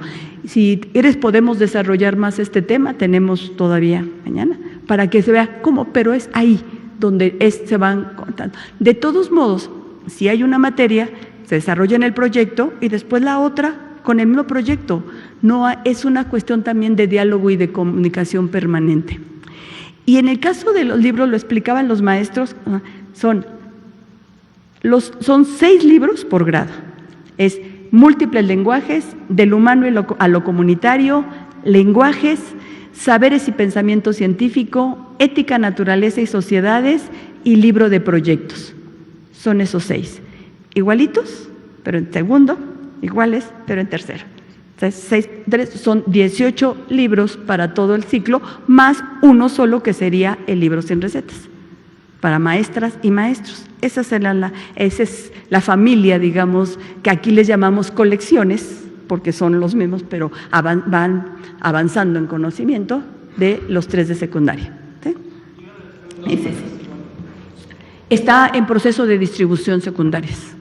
Si quieres podemos desarrollar más este tema, tenemos todavía mañana, para que se vea cómo, pero es ahí donde se van contando. De todos modos, si hay una materia, se desarrolla en el proyecto y después la otra con el mismo proyecto. No es una cuestión también de diálogo y de comunicación permanente. Y en el caso de los libros, lo explicaban los maestros, son 6 libros por grado. Es múltiples lenguajes, del humano a lo comunitario, lenguajes, saberes y pensamiento científico, ética, naturaleza y sociedades y libro de proyectos. Son esos 6. Igualitos, pero en segundo, iguales, pero en tercero. Son 18 libros para todo el ciclo, más uno solo que sería el libro sin recetas, para maestras y maestros. Esa es la familia, digamos, que aquí les llamamos colecciones, porque son los mismos, pero van avanzando en conocimiento de los 3 de secundaria. ¿Sí? Es ese. Está en proceso de distribución secundarias.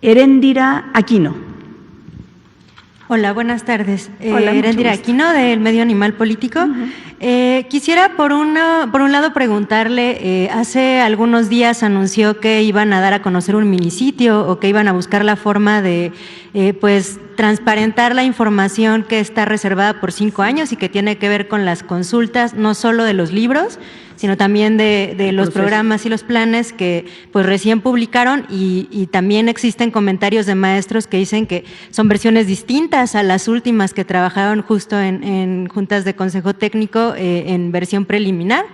Eréndira Aquino. Hola, buenas tardes. Hola, Eréndira mucho gusto. Aquino, del Medio Animal Político. Quisiera, por un lado, preguntarle, hace algunos días anunció que iban a dar a conocer un minisitio o que iban a buscar la forma de, pues, transparentar la información que está reservada por 5 años y que tiene que ver con las consultas, no solo de los libros, sino también de los programas y los planes que pues recién publicaron y también existen comentarios de maestros que dicen que son versiones distintas a las últimas que trabajaron justo en juntas de consejo técnico en versión preliminar.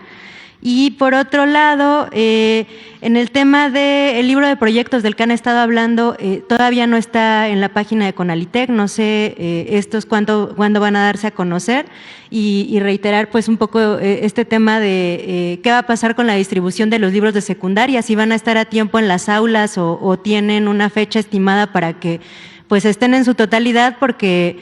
Y por otro lado, en el tema del libro de proyectos del que han estado hablando, todavía no está en la página de Conalitec, no sé estos cuándo van a darse a conocer y reiterar pues un poco este tema de qué va a pasar con la distribución de los libros de secundaria, si van a estar a tiempo en las aulas o tienen una fecha estimada para que pues estén en su totalidad, porque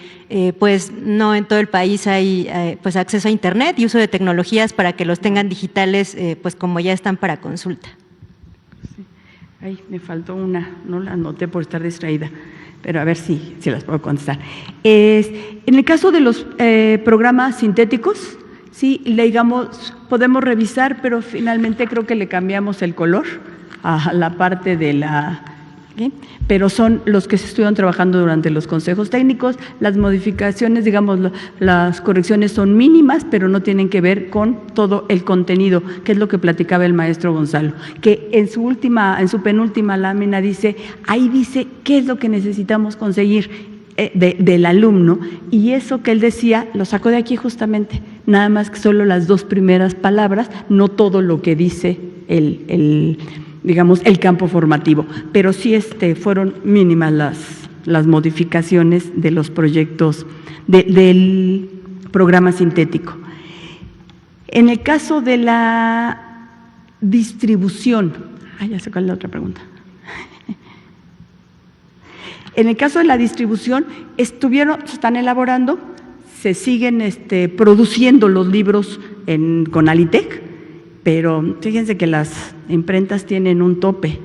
pues no en todo el país hay pues acceso a internet y uso de tecnologías para que los tengan digitales pues como ya están para consulta. Sí. Ay, me faltó una, no la anoté por estar distraída, pero a ver si las puedo contestar. En el caso de los programas sintéticos, sí, digamos, podemos revisar, pero finalmente creo que le cambiamos el color a la parte de la… ¿sí? Pero son los que se estuvieron trabajando durante los consejos técnicos. Las modificaciones, digamos, las correcciones son mínimas, pero no tienen que ver con todo el contenido, que es lo que platicaba el maestro Gonzalo, que en su penúltima lámina ahí dice qué es lo que necesitamos conseguir del alumno, y eso que él decía lo sacó de aquí justamente, nada más que solo las 2 primeras palabras, no todo lo que dice digamos, el campo formativo, pero sí fueron mínimas las modificaciones de los proyectos del programa sintético. En el caso de la distribución, ya sé cuál es la otra pregunta. En el caso de la distribución, se están elaborando, se siguen produciendo los libros en Conalitec, pero fíjense que las imprentas tienen un tope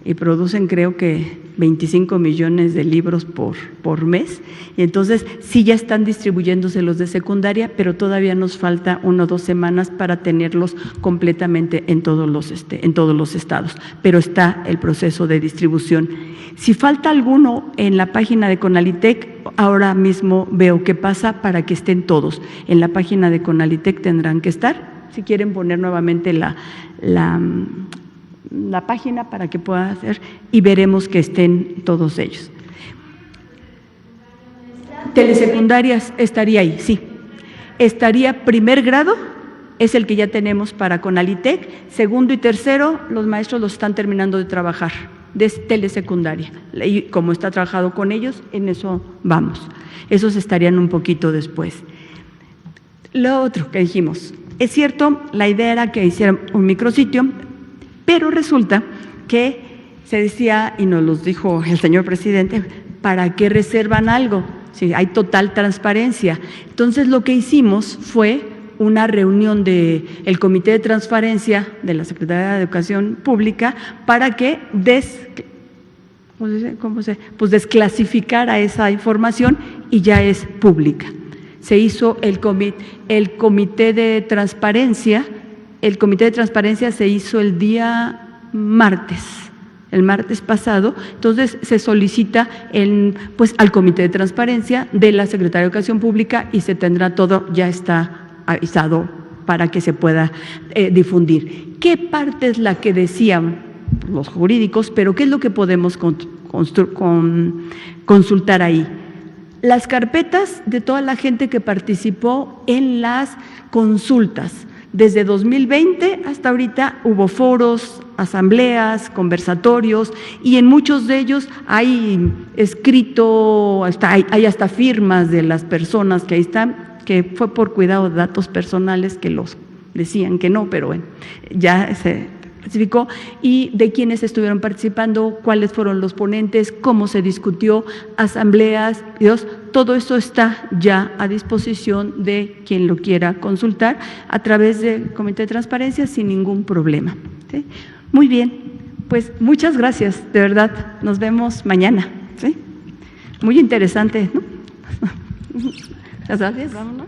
y producen creo que 25 millones de libros por mes, y entonces sí ya están distribuyéndose los de secundaria, pero todavía nos falta 1 o 2 semanas para tenerlos completamente en todos los estados, pero está el proceso de distribución. Si falta alguno en la página de Conalitec, ahora mismo veo qué pasa para que estén todos. En la página de Conalitec tendrán que estar. Si quieren poner nuevamente la página para que puedan hacer, y veremos que estén todos ellos. Telesecundarias estaría ahí, sí. Estaría primer grado, es el que ya tenemos para Conalitec, segundo y tercero, los maestros los están terminando de trabajar, de telesecundaria. Y como está trabajado con ellos, en eso vamos. Esos estarían un poquito después. Lo otro que dijimos, es cierto, la idea era que hicieran un micrositio, pero resulta que se decía, y nos lo dijo el señor presidente, ¿para qué reservan algo? Si hay total transparencia. Entonces lo que hicimos fue una reunión del Comité de Transparencia de la Secretaría de Educación Pública para que desclasificara esa información, y ya es pública. Se hizo el comité de transparencia. El comité de transparencia se hizo el día martes, el martes pasado. Entonces se solicita al comité de transparencia de la Secretaría de Educación Pública, y se tendrá todo, ya está avisado para que se pueda difundir. ¿Qué parte es la que decían los jurídicos, pero qué es lo que podemos consultar ahí? Las carpetas de toda la gente que participó en las consultas. Desde 2020 hasta ahorita hubo foros, asambleas, conversatorios, y en muchos de ellos hay escrito, hay hasta firmas de las personas que ahí están, que fue por cuidado de datos personales que los decían que no, pero bueno, ya se especificó, y de quienes estuvieron participando, cuáles fueron los ponentes, cómo se discutió, asambleas, todo eso está ya a disposición de quien lo quiera consultar a través del Comité de Transparencia sin ningún problema. ¿Sí? Muy bien, pues muchas gracias, de verdad, nos vemos mañana. ¿Sí? Muy interesante, ¿no? Gracias, vámonos.